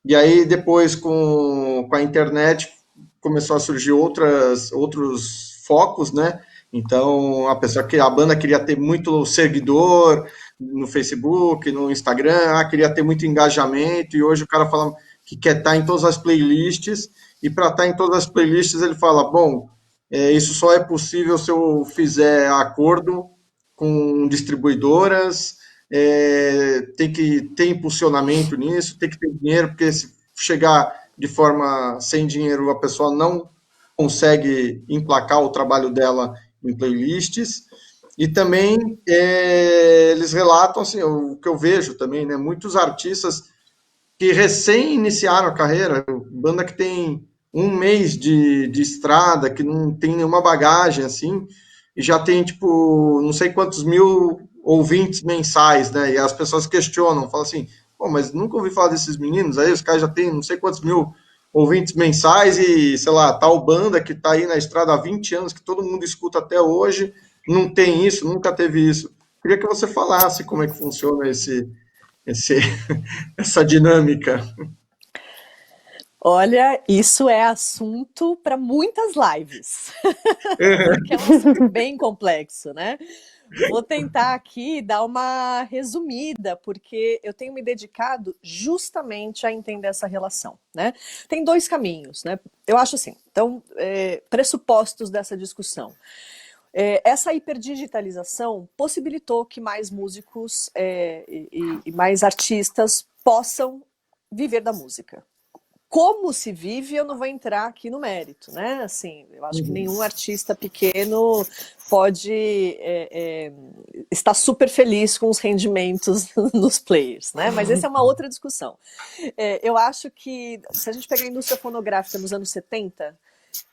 e aí depois com a internet começou a surgir outros focos, né? Então a pessoa que a banda queria ter muito seguidor no Facebook, no Instagram, queria ter muito engajamento, e hoje o cara fala que quer estar em todas as playlists, e para estar em todas as playlists ele fala, bom, isso só é possível se eu fizer acordo com distribuidoras, tem que ter impulsionamento nisso, tem que ter dinheiro, porque se chegar de forma sem dinheiro, a pessoa não consegue emplacar o trabalho dela em playlists. E também eles relatam assim, o que eu vejo também, né? Muitos artistas que recém iniciaram a carreira, banda que tem um mês de estrada, que não tem nenhuma bagagem assim, e já tem tipo não sei quantos mil ouvintes mensais, né? E as pessoas questionam, falam assim, pô, mas nunca ouvi falar desses meninos, aí os caras já têm não sei quantos mil ouvintes mensais e, sei lá, tal banda que tá aí na estrada há 20 anos, que todo mundo escuta até hoje, não tem isso, nunca teve isso. Queria que você falasse como é que funciona esse, essa dinâmica. Olha, isso é assunto para muitas lives, porque é um assunto bem complexo, né? Vou tentar aqui dar uma resumida, porque eu tenho me dedicado justamente a entender essa relação, né? Tem dois caminhos, né? Eu acho assim, então, pressupostos dessa discussão. Essa hiperdigitalização possibilitou que mais músicos e mais artistas possam viver da música. Como se vive, eu não vou entrar aqui no mérito, né? Assim, eu acho que nenhum artista pequeno pode estar super feliz com os rendimentos nos players, né? Mas essa é uma outra discussão. Eu acho que, se a gente pegar a indústria fonográfica nos anos 70,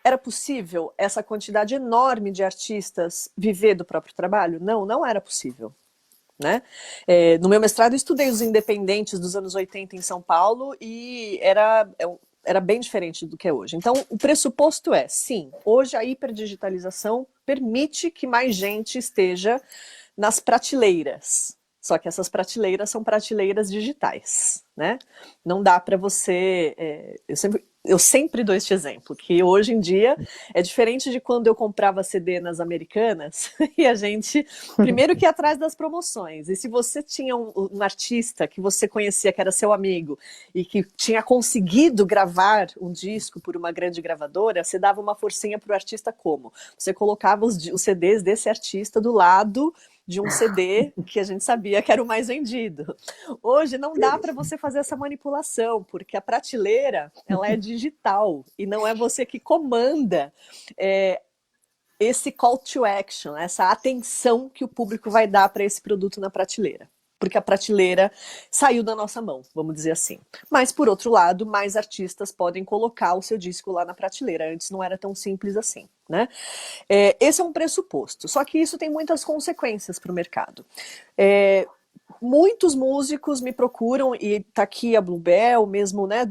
era possível essa quantidade enorme de artistas viver do próprio trabalho? Não, não era possível. Né? No meu mestrado eu estudei os independentes dos anos 80 em São Paulo e era bem diferente do que é hoje. Então, o pressuposto é, sim, hoje a hiperdigitalização permite que mais gente esteja nas prateleiras. Só que essas prateleiras são prateleiras digitais. né? Não dá para você... eu sempre dou este exemplo, que hoje em dia é diferente de quando eu comprava CD nas Americanas e a gente, primeiro que ia atrás das promoções, e se você tinha um artista que você conhecia, que era seu amigo, e que tinha conseguido gravar um disco por uma grande gravadora, você dava uma forcinha para o artista como? Você colocava os CDs desse artista do lado de um CD que a gente sabia que era o mais vendido. Hoje não dá para você fazer essa manipulação, porque a prateleira ela é digital e não é você que comanda esse call to action, essa atenção que o público vai dar para esse produto na prateleira. Porque a prateleira saiu da nossa mão, vamos dizer assim. Mas, por outro lado, mais artistas podem colocar o seu disco lá na prateleira. Antes não era tão simples assim, né? Esse é um pressuposto. Só que isso tem muitas consequências para o mercado. Muitos músicos me procuram, e tá aqui a Bluebell mesmo, né?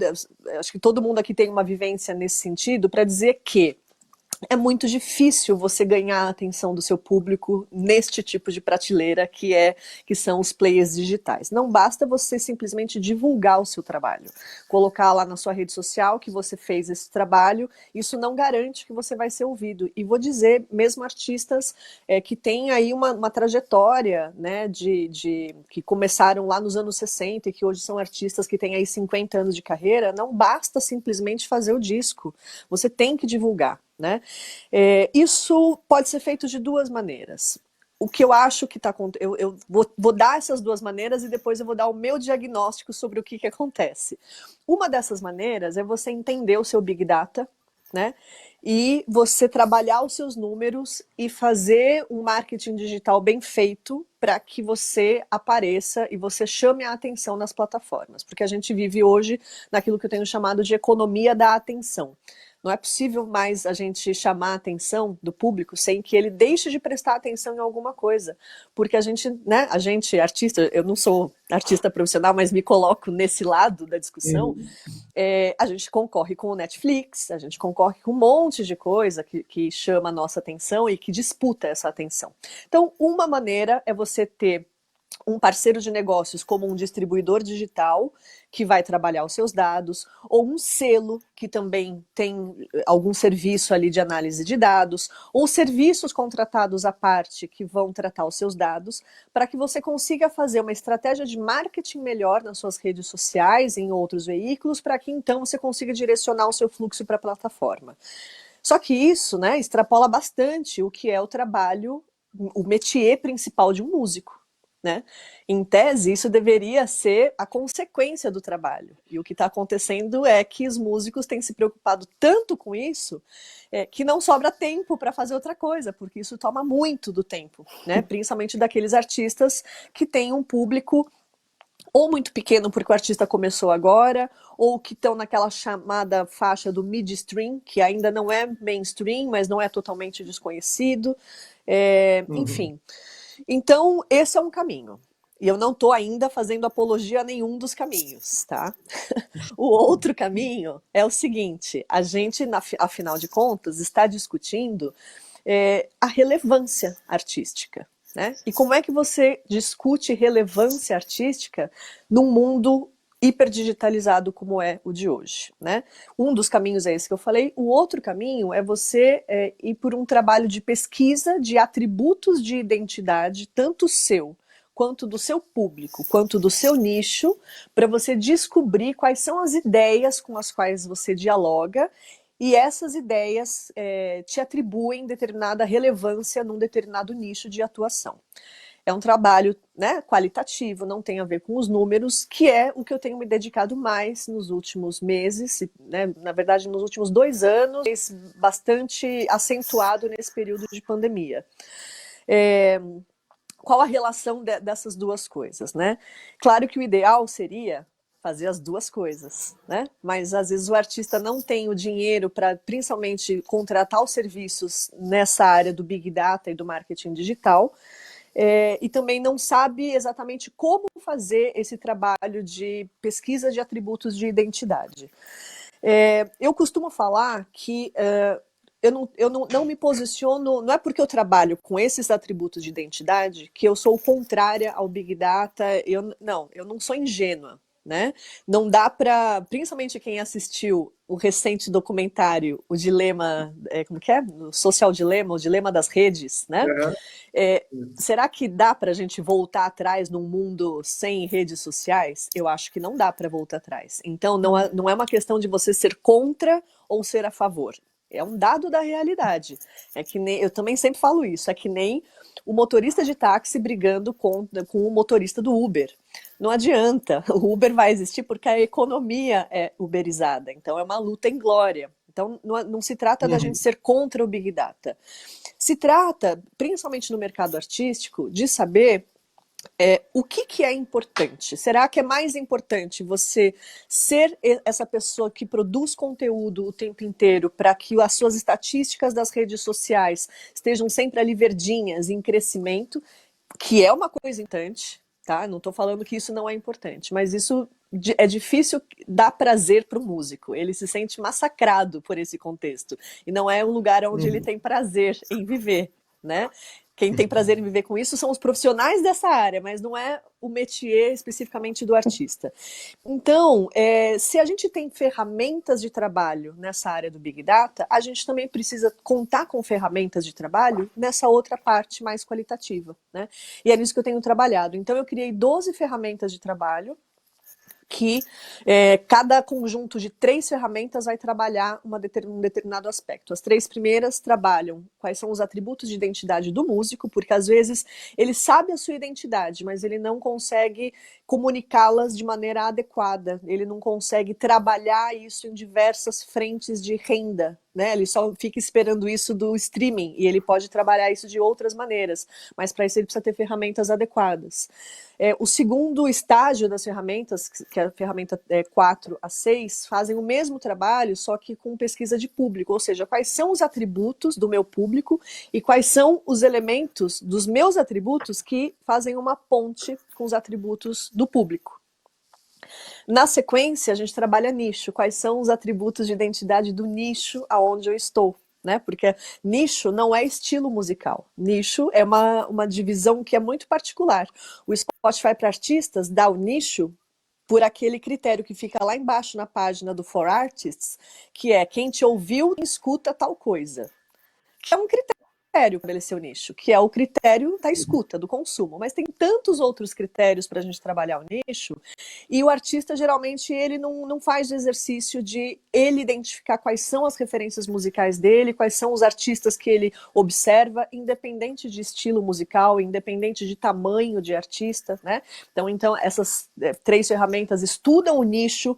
Acho que todo mundo aqui tem uma vivência nesse sentido, para dizer que é muito difícil você ganhar a atenção do seu público neste tipo de prateleira que são os players digitais. Não basta você simplesmente divulgar o seu trabalho, colocar lá na sua rede social que você fez esse trabalho, isso não garante que você vai ser ouvido. E vou dizer, mesmo artistas que têm aí uma trajetória, né, que começaram lá nos anos 60 e que hoje são artistas que têm aí 50 anos de carreira, não basta simplesmente fazer o disco, você tem que divulgar, né? Isso pode ser feito de duas maneiras. O que eu acho que está acontecendo, eu vou dar essas duas maneiras e depois eu vou dar o meu diagnóstico sobre o que acontece. Uma dessas maneiras é você entender o seu Big Data, né? E você trabalhar os seus números e fazer um marketing digital bem feito para que você apareça e você chame a atenção nas plataformas. Porque a gente vive hoje naquilo que eu tenho chamado de economia da atenção. Não é possível mais a gente chamar a atenção do público sem que ele deixe de prestar atenção em alguma coisa. Porque a gente, né, artista, eu não sou artista profissional, mas me coloco nesse lado da discussão, a gente concorre com o Netflix, a gente concorre com um monte de coisa que chama a nossa atenção e que disputa essa atenção. Então, uma maneira é você ter um parceiro de negócios como um distribuidor digital que vai trabalhar os seus dados, ou um selo que também tem algum serviço ali de análise de dados, ou serviços contratados à parte que vão tratar os seus dados, para que você consiga fazer uma estratégia de marketing melhor nas suas redes sociais, em outros veículos, para que então você consiga direcionar o seu fluxo para a plataforma. Só que isso, né, extrapola bastante o que é o trabalho, o métier principal de um músico. Né? Em tese, isso deveria ser a consequência do trabalho. E o que está acontecendo é que os músicos têm se preocupado tanto com isso que não sobra tempo para fazer outra coisa, porque isso toma muito do tempo, né? Principalmente daqueles artistas que têm um público ou muito pequeno porque o artista começou agora, ou que estão naquela chamada faixa do midstream, que ainda não é mainstream, mas não é totalmente desconhecido. Enfim... Então, esse é um caminho. E eu não estou ainda fazendo apologia a nenhum dos caminhos, tá? O outro caminho é o seguinte, a gente, afinal de contas, está discutindo a relevância artística, né? E como é que você discute relevância artística num mundo hiperdigitalizado como é o de hoje, né? Um dos caminhos é esse que eu falei. O outro caminho é você ir por um trabalho de pesquisa de atributos de identidade, tanto seu, quanto do seu público, quanto do seu nicho, para você descobrir quais são as ideias com as quais você dialoga e essas ideias te atribuem determinada relevância num determinado nicho de atuação. É um trabalho, né, qualitativo, não tem a ver com os números, que é o que eu tenho me dedicado mais nos últimos meses, né, na verdade nos últimos 2 anos, bastante acentuado nesse período de pandemia. Qual a relação dessas duas coisas, né? Claro que o ideal seria fazer as duas coisas, né? Mas às vezes o artista não tem o dinheiro para, principalmente, contratar os serviços nessa área do Big Data e do marketing digital, e também não sabe exatamente como fazer esse trabalho de pesquisa de atributos de identidade. Eu costumo falar que eu não me posiciono, não é porque eu trabalho com esses atributos de identidade que eu sou contrária ao Big Data, eu não sou ingênua. né? Não dá para, principalmente quem assistiu o recente documentário, o Dilema, como que é? O Social Dilema, o Dilema das Redes, né? Será que dá para a gente voltar atrás num mundo sem redes sociais? Eu acho que não dá para voltar atrás. Então, não é uma questão de você ser contra ou ser a favor. É um dado da realidade. É que nem, eu também sempre falo isso, é que nem o motorista de táxi brigando com o motorista do Uber. Não adianta, o Uber vai existir porque a economia é uberizada, então é uma luta em glória. Então não se trata da gente ser contra o Big Data. Se trata, principalmente no mercado artístico, de saber o que é importante? Será que é mais importante você ser essa pessoa que produz conteúdo o tempo inteiro para que as suas estatísticas das redes sociais estejam sempre ali verdinhas, em crescimento, que é uma coisa importante, tá? Não estou falando que isso não é importante, mas isso é difícil dar prazer para o músico. Ele se sente massacrado por esse contexto. E não é um lugar onde ele tem prazer em viver, né? Quem tem prazer em viver com isso são os profissionais dessa área, mas não é o métier especificamente do artista. Então, se a gente tem ferramentas de trabalho nessa área do Big Data, a gente também precisa contar com ferramentas de trabalho nessa outra parte mais qualitativa, né? E é nisso que eu tenho trabalhado. Então, eu criei 12 ferramentas de trabalho, que cada conjunto de 3 ferramentas vai trabalhar um determinado aspecto. As 3 primeiras trabalham quais são os atributos de identidade do músico, porque às vezes ele sabe a sua identidade, mas ele não consegue comunicá-las de maneira adequada, ele não consegue trabalhar isso em diversas frentes de renda, né? Ele só fica esperando isso do streaming, e ele pode trabalhar isso de outras maneiras, mas para isso ele precisa ter ferramentas adequadas. O segundo estágio das ferramentas, que é a ferramenta 4 a 6, fazem o mesmo trabalho, só que com pesquisa de público, ou seja, quais são os atributos do meu público e quais são os elementos dos meus atributos que fazem uma ponte com os atributos do público. Na sequência, a gente trabalha nicho, quais são os atributos de identidade do nicho aonde eu estou. Né? Porque nicho não é estilo musical. Nicho é uma divisão que é muito particular. O Spotify para artistas dá o nicho por aquele critério que fica lá embaixo na página do For Artists, que é quem te ouviu escuta tal coisa. Que é um critério para estabelecer o nicho, que é o critério da escuta, do consumo. Mas tem tantos outros critérios para a gente trabalhar o nicho, e o artista, geralmente, ele não faz o exercício de ele identificar quais são as referências musicais dele, quais são os artistas que ele observa, independente de estilo musical, independente de tamanho de artista, né? Então essas 3 ferramentas estudam o nicho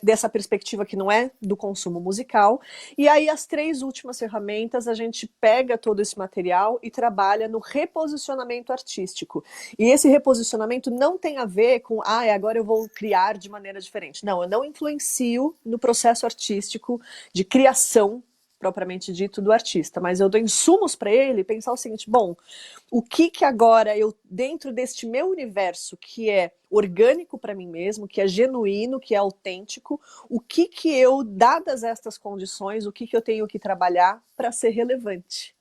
dessa perspectiva que não é do consumo musical, e aí as 3 últimas ferramentas a gente pega todo esse material e trabalha no reposicionamento artístico, e esse reposicionamento não tem a ver com, agora eu vou criar de maneira diferente. Não, eu não influencio no processo artístico de criação propriamente dito do artista, mas eu dou insumos para ele pensar o seguinte: bom, o que agora eu, dentro deste meu universo que é orgânico para mim mesmo, que é genuíno, que é autêntico, o que eu, dadas estas condições, o que eu tenho que trabalhar para ser relevante,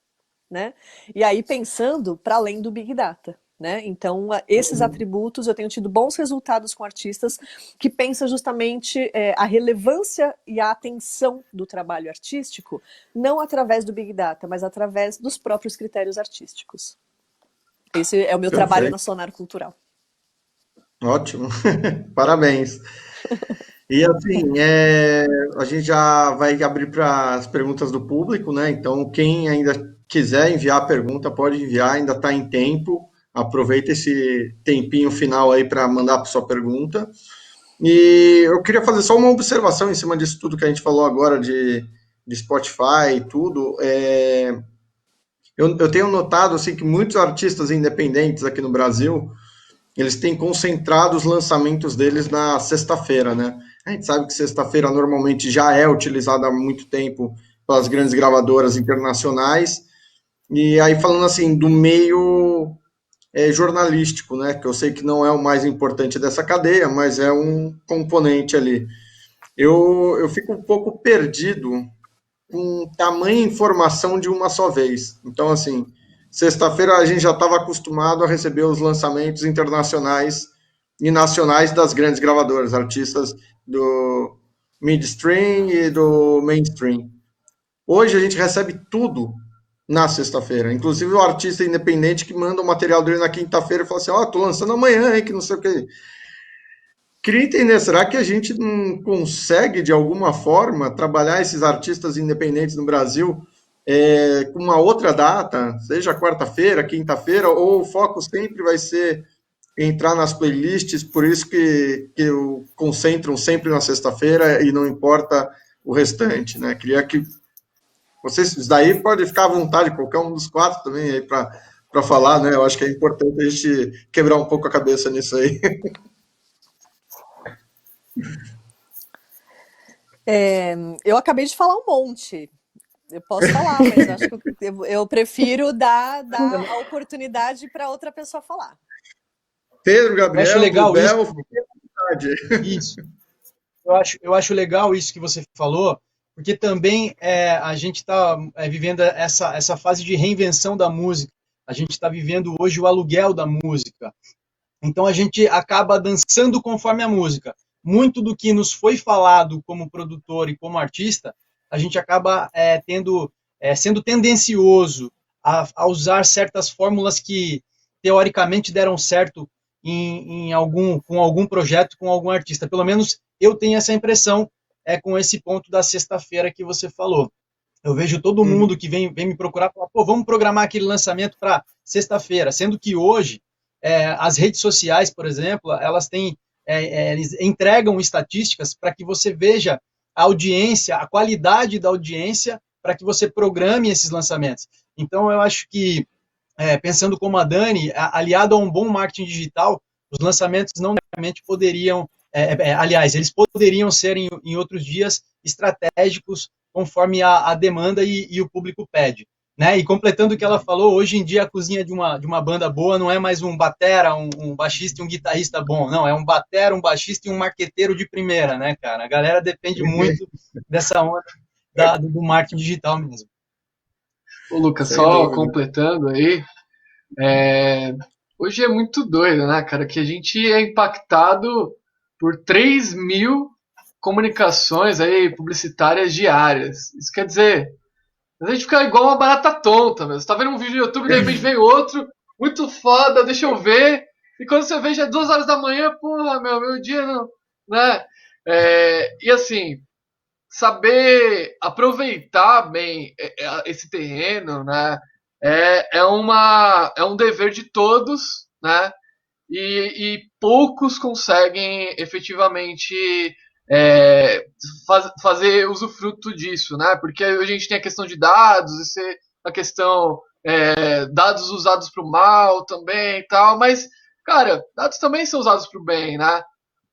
né? E aí pensando para além do Big Data. Né? Então, esses atributos, eu tenho tido bons resultados com artistas que pensam justamente a relevância e a atenção do trabalho artístico, não através do Big Data, mas através dos próprios critérios artísticos. Esse é o meu trabalho na Sonar Cultural. Ótimo, parabéns. E assim, a gente já vai abrir para as perguntas do público, né? Então, quem ainda quiser enviar a pergunta, pode enviar, ainda está em tempo. Aproveita esse tempinho final aí para mandar a sua pergunta. E eu queria fazer só uma observação em cima disso tudo que a gente falou agora de Spotify e tudo. Eu tenho notado assim, que muitos artistas independentes aqui no Brasil, eles têm concentrado os lançamentos deles na sexta-feira, né? A gente sabe que sexta-feira normalmente já é utilizada há muito tempo pelas grandes gravadoras internacionais. E aí falando assim, do meio jornalístico, né? Que eu sei que não é o mais importante dessa cadeia, mas é um componente ali. Eu fico um pouco perdido com tamanha informação de uma só vez. Então, assim, sexta-feira a gente já estava acostumado a receber os lançamentos internacionais e nacionais das grandes gravadoras, artistas do midstream e do mainstream. Hoje a gente recebe tudo na sexta-feira, inclusive o artista independente que manda o material dele na quinta-feira e fala assim, ó, tô lançando amanhã, hein, que não sei o que. Queria entender, será que a gente não consegue, de alguma forma, trabalhar esses artistas independentes no Brasil com uma outra data, seja quarta-feira, quinta-feira, ou o foco sempre vai ser entrar nas playlists, por isso que concentram sempre na sexta-feira e não importa o restante, né? Queria que vocês, isso daí pode ficar à vontade, qualquer um dos quatro também aí para falar, né? Eu acho que é importante a gente quebrar um pouco a cabeça nisso aí. Eu acabei de falar um monte. Eu posso falar, mas acho que eu prefiro dar a oportunidade para outra pessoa falar. Pedro, Gabriel, eu acho legal Bel, isso. Isso. Eu acho legal isso que você falou, porque também a gente está vivendo essa fase de reinvenção da música. A gente está vivendo hoje o aluguel da música. Então a gente acaba dançando conforme a música. Muito do que nos foi falado como produtor e como artista, a gente acaba sendo tendencioso a usar certas fórmulas que teoricamente deram certo com algum projeto, com algum artista. Pelo menos eu tenho essa impressão com esse ponto da sexta-feira que você falou. Eu vejo todo mundo que vem me procurar falar, pô, vamos programar aquele lançamento para sexta-feira, sendo que hoje as redes sociais, por exemplo, elas eles entregam estatísticas para que você veja a audiência, a qualidade da audiência, para que você programe esses lançamentos. Então, eu acho que, pensando como a Dani, aliado a um bom marketing digital, os lançamentos não necessariamente poderiam, aliás, eles poderiam ser em outros dias estratégicos, conforme a demanda e o público pede. Né? E completando o que ela falou, hoje em dia a cozinha de uma banda boa não é mais um batera, um baixista e um guitarrista bom, não, é um batera, um baixista e um marqueteiro de primeira, né, cara? A galera depende muito dessa onda do marketing digital mesmo. Ô, Lucas, só completando aí, hoje é muito doido, né, cara, que a gente é impactado por 3.000 comunicações aí publicitárias diárias. Isso quer dizer, a gente fica igual uma barata tonta, meu. Você tá vendo um vídeo no YouTube, de repente vem outro, muito foda, deixa eu ver. E quando você vê, já é 2 horas da manhã, porra, meu dia não. Né? E assim, saber aproveitar bem esse terreno, né? É um dever de todos, né? E poucos conseguem efetivamente fazer usufruto disso, né? Porque a gente tem a questão de dados, a questão dados usados para o mal também e tal, mas, cara, dados também são usados para o bem, né?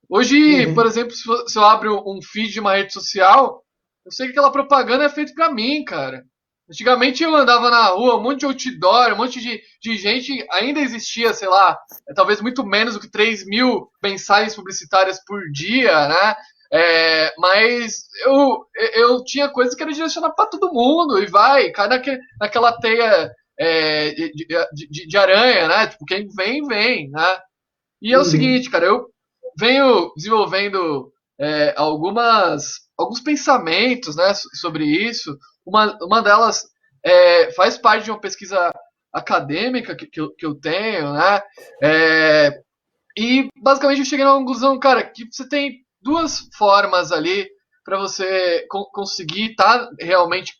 Hoje, por exemplo, se eu abro um feed de uma rede social, eu sei que aquela propaganda é feita para mim, cara. Antigamente eu andava na rua, um monte de outdoor, um monte de gente, ainda existia, sei lá, talvez muito menos do que 3.000 mensagens publicitárias por dia, né? Mas eu tinha coisas que era direcionar para todo mundo e cai naquela teia de aranha, né? Tipo, quem vem, né? E é o seguinte, cara, eu venho desenvolvendo alguns pensamentos, né, sobre isso. Uma delas faz parte de uma pesquisa acadêmica que eu tenho, né? E basicamente eu cheguei na conclusão, cara, que você tem duas formas ali para você conseguir estar realmente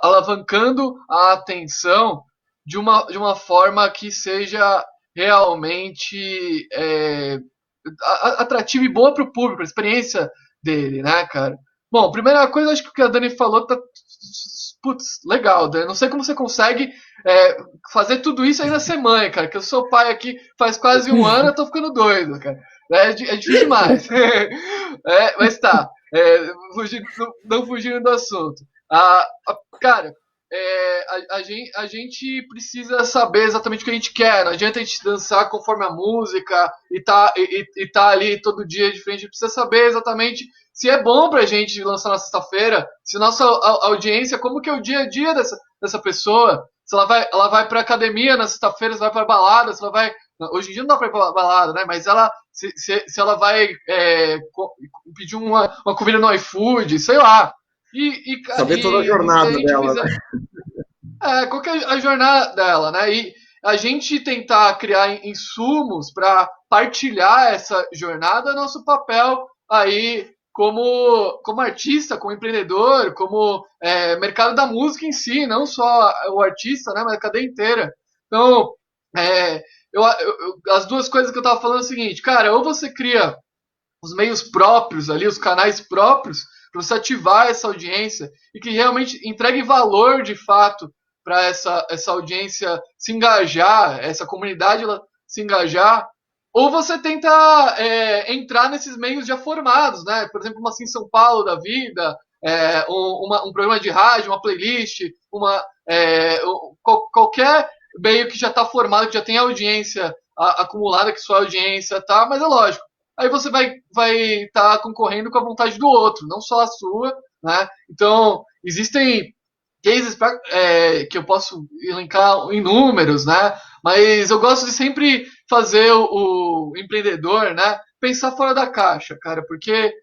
alavancando a atenção de uma forma que seja realmente atrativa e boa para o público, para a experiência dele, né, cara? Bom, primeira coisa, acho que o que a Dani falou tá. Putz, legal, Dani. Não sei como você consegue fazer tudo isso aí na semana, cara. Que eu sou pai aqui faz quase um ano, eu tô ficando doido, cara. É difícil demais. Mas tá. Não fugindo do assunto. Cara, a gente precisa saber exatamente o que a gente quer. Não adianta a gente dançar conforme a música e tá ali todo dia diferente. A gente precisa saber exatamente se é bom pra gente lançar na sexta-feira, se nossa audiência, como que é o dia a dia dessa pessoa, se ela vai pra academia na sexta-feira, se ela vai pra balada, se ela vai hoje em dia não dá pra ir pra balada, né? Mas ela, se ela vai pedir uma comida no iFood, sei lá. Saber toda a E se a jornada gente dela, fizer. né? Qual que é a jornada dela, né? E a gente tentar criar insumos para partilhar essa jornada é nosso papel aí como artista, como empreendedor, como mercado da música em si, não só o artista, né, mas a cadeia inteira. Então, é, as duas coisas que eu estava falando é o seguinte, cara, ou você cria os meios próprios ali, os canais próprios, para você ativar essa audiência e que realmente entregue valor de fato para essa audiência se engajar, essa comunidade ela, se engajar, ou você tenta entrar nesses meios já formados, né? Por exemplo, uma Assim São Paulo da vida, um programa de rádio, uma playlist, qualquer meio que já está formado, que já tem audiência acumulada, que sua audiência tá, mas é lógico. Aí você vai estar concorrendo com a vontade do outro, não só a sua, né? Então, existem cases que eu posso elencar em números, né? Mas eu gosto de sempre fazer o empreendedor, né? Pensar fora da caixa, cara, porque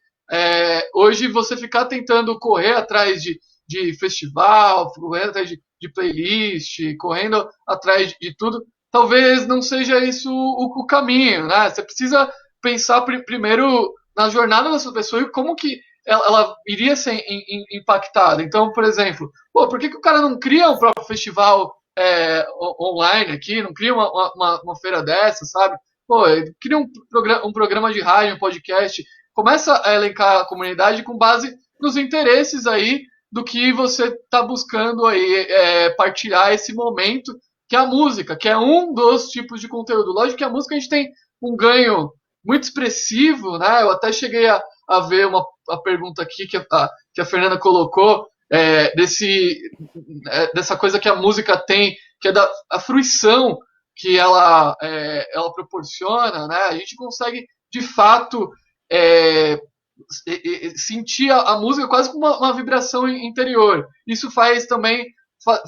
hoje você ficar tentando correr atrás de festival, correndo atrás de playlist, correndo atrás de tudo, talvez não seja isso o caminho, né? Você precisa pensar primeiro na jornada dessa pessoa e como que ela iria ser impactada. Então, por exemplo, por que o cara não cria um próprio festival online aqui, não cria uma feira dessa, sabe? Cria um programa de rádio, um podcast, começa a elencar a comunidade com base nos interesses aí do que você está buscando aí partilhar esse momento, que é a música, que é um dos tipos de conteúdo. Lógico que a música a gente tem um ganho muito expressivo, né? Eu até cheguei a ver a pergunta aqui que a Fernanda colocou, dessa coisa que a música tem, que é a fruição que ela proporciona, né? A gente consegue, de fato, sentir a música quase como uma vibração interior. Isso faz também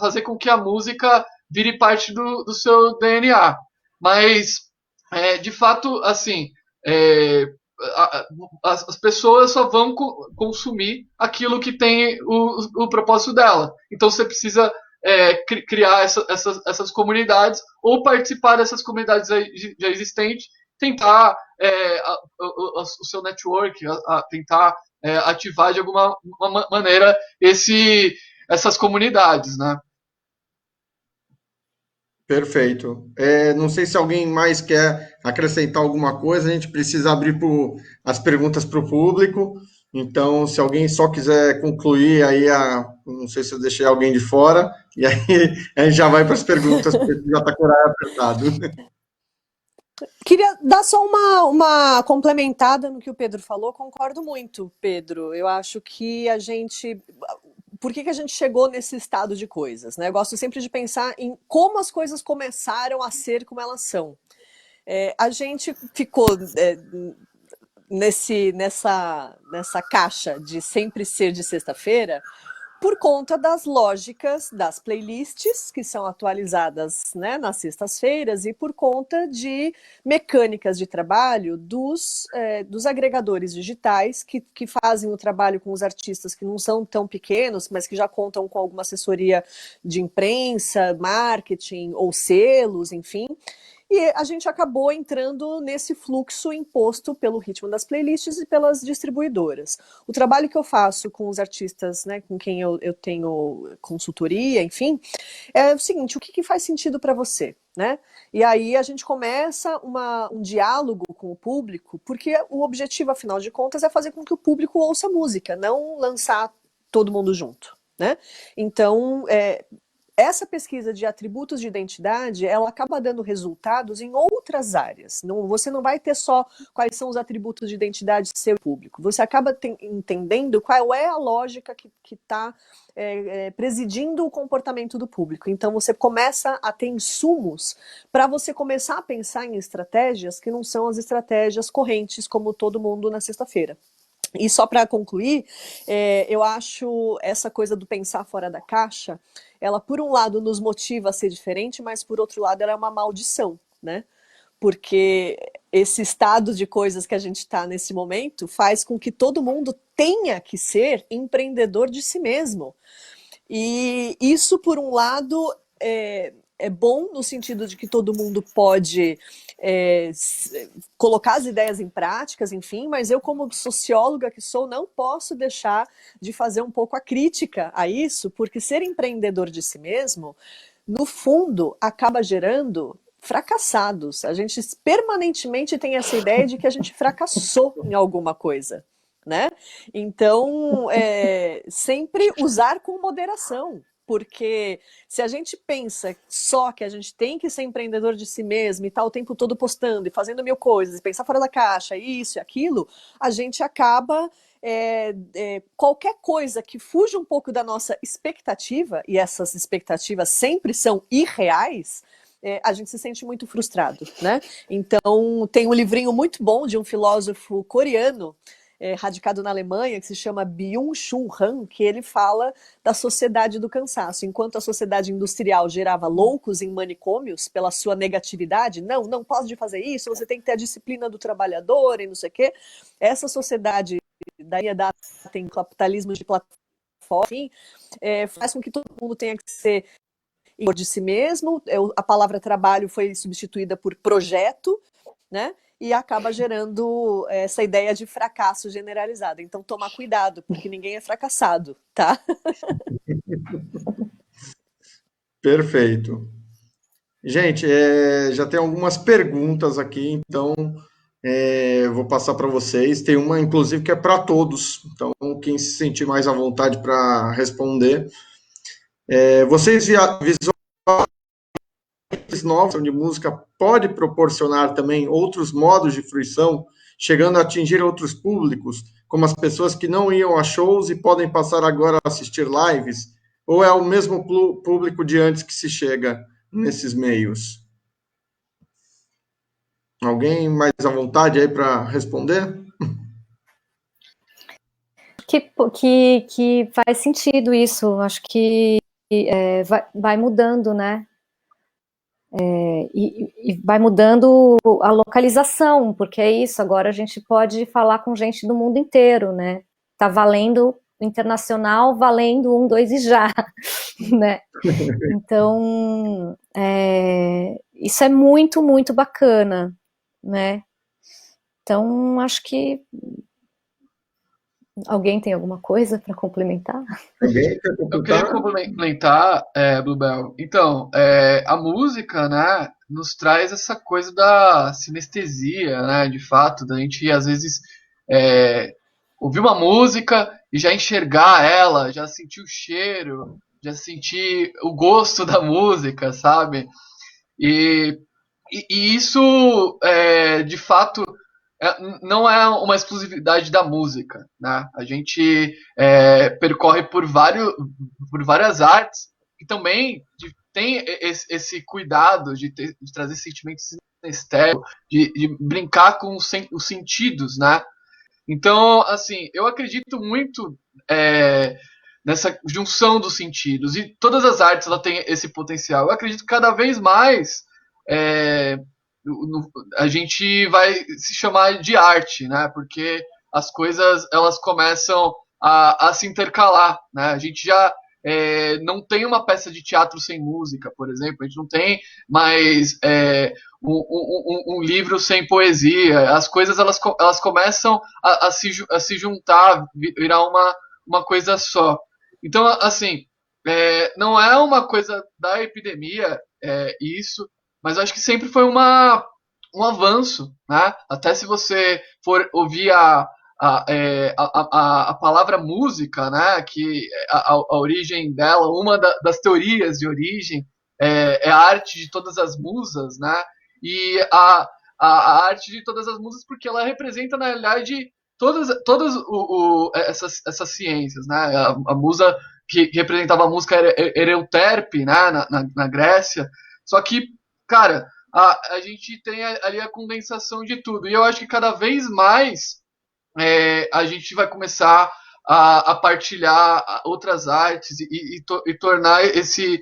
fazer com que a música vire parte do seu DNA. Mas, de fato, assim, as pessoas só vão consumir aquilo que tem o propósito dela. Então você precisa criar essas comunidades ou participar dessas comunidades já existentes, tentar o seu network, tentar ativar de alguma maneira essas comunidades, né? Perfeito. Não sei se alguém mais quer acrescentar alguma coisa, a gente precisa abrir as perguntas para o público. Então, se alguém só quiser concluir aí, não sei se eu deixei alguém de fora, e aí a gente já vai para as perguntas, porque já está com o horário apertado. Queria dar só uma complementada no que o Pedro falou. Concordo muito, Pedro. Eu acho que por que a gente chegou nesse estado de coisas, né? Eu gosto sempre de pensar em como as coisas começaram a ser como elas são. A gente ficou nessa caixa de sempre ser de sexta-feira por conta das lógicas das playlists que são atualizadas, né, nas sextas-feiras e por conta de mecânicas de trabalho dos agregadores digitais que fazem o trabalho com os artistas que não são tão pequenos, mas que já contam com alguma assessoria de imprensa, marketing ou selos, enfim. E a gente acabou entrando nesse fluxo imposto pelo ritmo das playlists e pelas distribuidoras. O trabalho que eu faço com os artistas, né, com quem eu tenho consultoria, enfim, é o seguinte: o que faz sentido para você? Né? E aí a gente começa um diálogo com o público, porque o objetivo, afinal de contas, é fazer com que o público ouça música, não lançar todo mundo junto. Né? Então, essa pesquisa de atributos de identidade, ela acaba dando resultados em outras áreas. Você não vai ter só quais são os atributos de identidade do seu público. Você acaba entendendo qual é a lógica que está presidindo o comportamento do público. Então, você começa a ter insumos para você começar a pensar em estratégias que não são as estratégias correntes, como todo mundo na sexta-feira. E só para concluir, eu acho essa coisa do pensar fora da caixa, ela por um lado nos motiva a ser diferente, mas por outro lado ela é uma maldição, né? porque esse estado de coisas que a gente está nesse momento faz com que todo mundo tenha que ser empreendedor de si mesmo. E isso, por um lado, é bom no sentido de que todo mundo pode colocar as ideias em práticas, enfim, mas eu, como socióloga que sou, não posso deixar de fazer um pouco a crítica a isso, porque ser empreendedor de si mesmo, no fundo, acaba gerando fracassados. A gente permanentemente tem essa ideia de que a gente fracassou em alguma coisa, né? Então, sempre usar com moderação, porque se a gente pensa só que a gente tem que ser empreendedor de si mesmo e estar o tempo todo postando e fazendo mil coisas, e pensar fora da caixa, isso e aquilo, a gente acaba qualquer coisa que fuja um pouco da nossa expectativa, e essas expectativas sempre são irreais, a gente se sente muito frustrado, né? Então, tem um livrinho muito bom de um filósofo coreano, radicado na Alemanha, que se chama Byung-Chul Han, que ele fala da sociedade do cansaço. Enquanto a sociedade industrial gerava loucos em manicômios pela sua negatividade, não pode fazer isso, você tem que ter a disciplina do trabalhador e não sei o quê, essa sociedade da tem capitalismo de plataforma, enfim, faz com que todo mundo tenha que ser de si mesmo, a palavra trabalho foi substituída por projeto, né? E acaba gerando essa ideia de fracasso generalizado. Então, tomar cuidado, porque ninguém é fracassado, tá? Perfeito. Gente, já tem algumas perguntas aqui, então vou passar para vocês. Tem uma, inclusive, que é para todos. Então, quem se sentir mais à vontade para responder. Vocês visualizam novos de música pode proporcionar também outros modos de fruição, chegando a atingir outros públicos, como as pessoas que não iam a shows e podem passar agora a assistir lives? Ou é o mesmo público de antes que se chega nesses meios? Alguém mais à vontade aí para responder? Que faz sentido isso. Acho que vai mudando, né? E vai mudando a localização, porque é isso, agora a gente pode falar com gente do mundo inteiro, né? Tá valendo internacional, valendo 1, 2 e já, né? Então, isso é muito, muito bacana, né? Então, acho que alguém tem alguma coisa para complementar? Alguém quer Eu queria completar? complementar, Bluebell. Então, a música, né, nos traz essa coisa da sinestesia, né, de fato, da gente às vezes ouvir uma música e já enxergar ela, já sentir o cheiro, já sentir o gosto da música, sabe? E, e isso, de fato, não é uma exclusividade da música, né? A gente percorre por várias artes que também tem esse cuidado de trazer sentimentos sinestésicos, de brincar com os sentidos, né? Então, assim, eu acredito muito nessa junção dos sentidos, e todas as artes ela tem esse potencial. Eu acredito que cada vez mais é, a gente vai se chamar de arte, né? Porque as coisas elas começam a se intercalar, né? A gente já não tem uma peça de teatro sem música, por exemplo. A gente não tem mais um livro sem poesia. As coisas elas começam a se juntar, virar uma coisa só. Então, assim, não é uma coisa da epidemia isso, mas eu acho que sempre foi um avanço, né? Até se você for ouvir a palavra música, né? Que a origem dela, uma das teorias de origem é a arte de todas as musas, né? E a arte de todas as musas porque ela representa, na realidade, todas essas ciências, né? A musa que representava a música era Euterpe, né? Na Grécia. Só que, cara, a gente tem ali a condensação de tudo. E eu acho que cada vez mais a gente vai começar a partilhar outras artes e tornar esse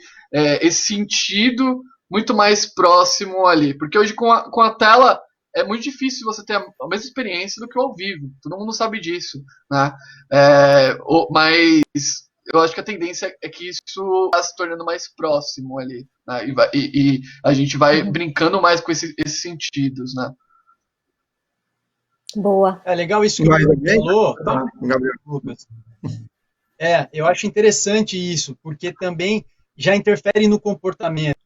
sentido muito mais próximo ali. Porque hoje com a tela é muito difícil você ter a mesma experiência do que o ao vivo. Todo mundo sabe disso, né? Mas eu acho que a tendência é que isso está se tornando mais próximo ali, né? E a gente vai brincando mais com esses sentidos, né? Boa. É legal isso que Mais o alguém? falou, Tá, Gabriel. Lucas. Eu acho interessante isso, porque também já interfere no comportamento,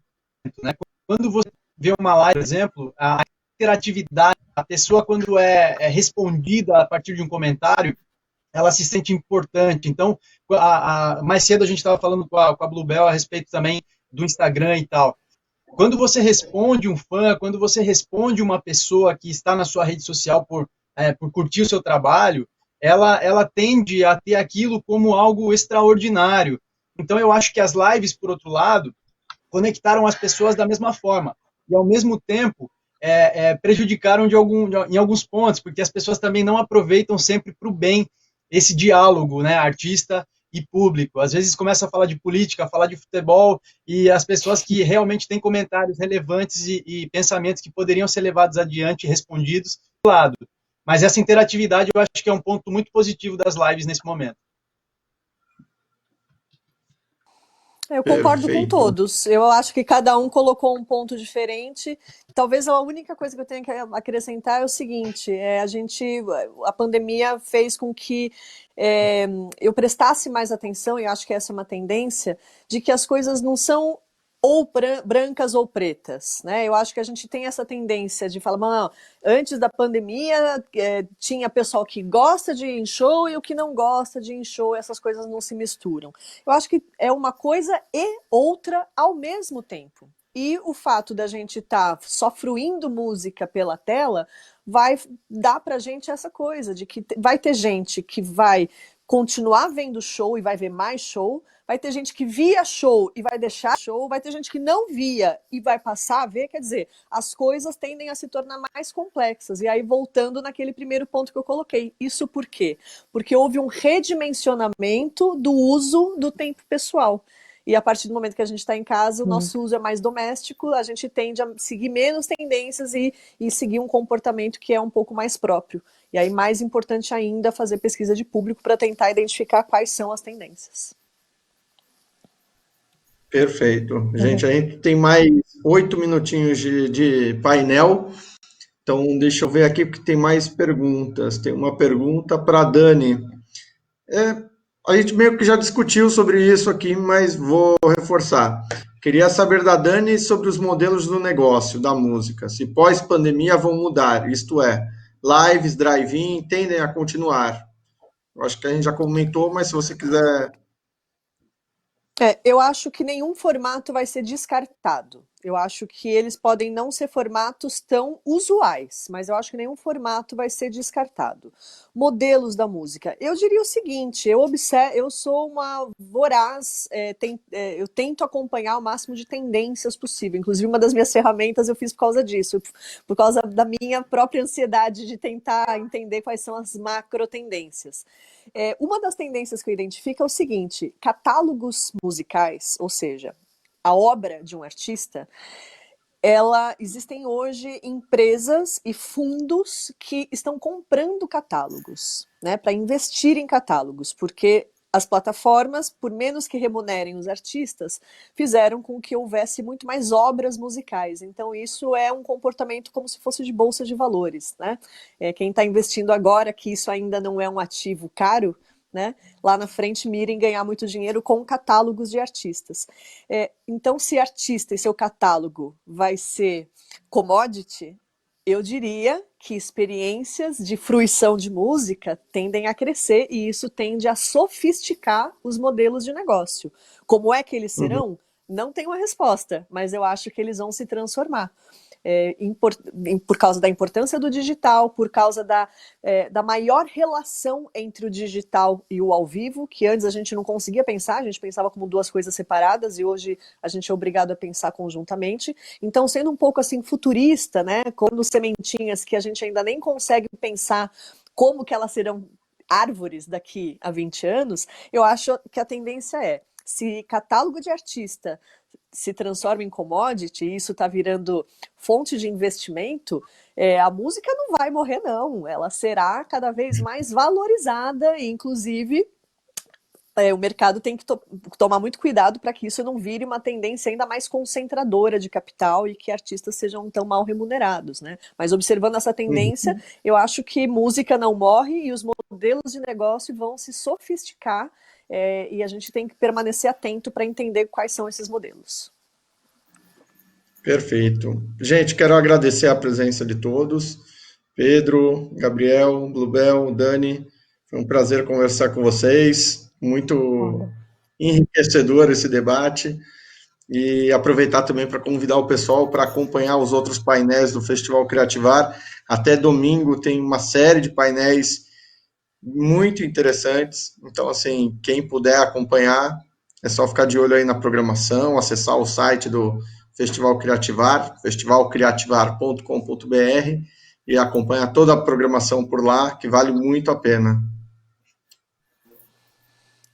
né? Quando você vê uma live, por exemplo, a interatividade, a pessoa quando é respondida a partir de um comentário, ela se sente importante. Então, mais cedo a gente estava falando com a Bluebell a respeito também do Instagram e tal. Quando você responde um fã, quando você responde uma pessoa que está na sua rede social por curtir o seu trabalho, ela tende a ter aquilo como algo extraordinário. Então, eu acho que as lives, por outro lado, conectaram as pessoas da mesma forma. E, ao mesmo tempo, prejudicaram em alguns pontos, porque as pessoas também não aproveitam sempre para o bem esse diálogo, né, artista e público. Às vezes começa a falar de política, a falar de futebol, e as pessoas que realmente têm comentários relevantes e pensamentos que poderiam ser levados adiante e respondidos, do lado. Mas essa interatividade eu acho que é um ponto muito positivo das lives nesse momento. Eu concordo com Perfeito. todos. Eu acho que cada um colocou um ponto diferente. Talvez a única coisa que eu tenha que acrescentar é o seguinte: a pandemia fez com que eu prestasse mais atenção, e acho que essa é uma tendência, de que as coisas não são ou brancas ou pretas, né? Eu acho que a gente tem essa tendência de falar, não, antes da pandemia tinha pessoal que gosta de ir em show e o que não gosta de ir em show, essas coisas não se misturam. Eu acho que é uma coisa e outra ao mesmo tempo. E o fato da gente estar só fruindo música pela tela vai dar pra gente essa coisa de que vai ter gente que vai continuar vendo show e vai ver mais show, vai ter gente que via show e vai deixar show, vai ter gente que não via e vai passar a ver, quer dizer, as coisas tendem a se tornar mais complexas. E aí, voltando naquele primeiro ponto que eu coloquei, isso por quê? Porque houve um redimensionamento do uso do tempo pessoal. E a partir do momento que a gente está em casa, o nosso uso é mais doméstico, a gente tende a seguir menos tendências e seguir um comportamento que é um pouco mais próprio. E aí, mais importante ainda, fazer pesquisa de público para tentar identificar quais são as tendências. Perfeito. Gente, a gente tem mais 8 minutinhos de painel, então deixa eu ver aqui porque tem mais perguntas. Tem uma pergunta para a Dani. A gente meio que já discutiu sobre isso aqui, mas vou reforçar. Queria saber da Dani sobre os modelos do negócio da música, se pós-pandemia vão mudar, isto é, lives, drive-in tendem a continuar. Eu acho que a gente já comentou, mas se você quiser. Eu acho que nenhum formato vai ser descartado. Eu acho que eles podem não ser formatos tão usuais, mas eu acho que nenhum formato vai ser descartado. Modelos da música. Eu diria o seguinte, eu sou uma voraz, eu tento acompanhar o máximo de tendências possível. Inclusive, uma das minhas ferramentas eu fiz por causa disso, por causa da minha própria ansiedade de tentar entender quais são as macro tendências. Uma das tendências que eu identifico é o seguinte: catálogos musicais, ou seja, a obra de um artista, existem hoje empresas e fundos que estão comprando catálogos, né, para investir em catálogos, porque as plataformas, por menos que remunerem os artistas, fizeram com que houvesse muito mais obras musicais. Então, isso é um comportamento como se fosse de bolsa de valores, né? Quem está investindo agora, que isso ainda não é um ativo caro, né? Lá na frente mira em ganhar muito dinheiro com catálogos de artistas. Então, se artista e seu catálogo vai ser commodity, eu diria que experiências de fruição de música tendem a crescer e isso tende a sofisticar os modelos de negócio. Como é que eles serão? Não tenho uma resposta, mas eu acho que eles vão se transformar. Por causa da importância do digital, por causa da maior relação entre o digital e o ao vivo, que antes a gente não conseguia pensar, a gente pensava como duas coisas separadas e hoje a gente é obrigado a pensar conjuntamente. Então, sendo um pouco assim futurista, né, como sementinhas que a gente ainda nem consegue pensar como que elas serão árvores daqui a 20 anos, eu acho que a tendência se catálogo de artista se transforma em commodity e isso está virando fonte de investimento, a música não vai morrer, não. Ela será cada vez mais valorizada, e inclusive o mercado tem que tomar muito cuidado para que isso não vire uma tendência ainda mais concentradora de capital e que artistas sejam tão mal remunerados, né? Mas observando essa tendência, eu acho que música não morre e os modelos de negócio vão se sofisticar, e a gente tem que permanecer atento para entender quais são esses modelos. Perfeito. Gente, quero agradecer a presença de todos. Pedro, Gabriel, Bluebell, Dani, foi um prazer conversar com vocês. Muito enriquecedor esse debate. E aproveitar também para convidar o pessoal para acompanhar os outros painéis do Festival Criativar. Até domingo tem uma série de painéis muito interessantes. Então, assim, quem puder acompanhar, é só ficar de olho aí na programação, acessar o site do Festival Criativar, festivalcriativar.com.br, e acompanhar toda a programação por lá, que vale muito a pena.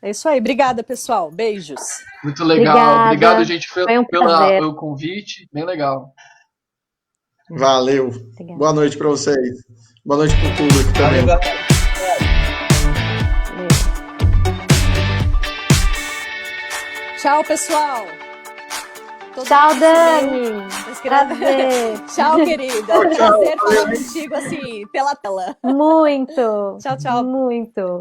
É isso aí. Obrigada, pessoal. Beijos. Muito legal. Obrigada. Obrigado, gente, prazer. pelo convite. Bem legal. Valeu. Obrigada. Boa noite para vocês. Boa noite para o público também. Valeu, galera. Tchau, pessoal. Tchau, Dani. Prazer. Tchau, querida. Prazer falar contigo assim, pela tela. Muito. Tchau, tchau. Muito.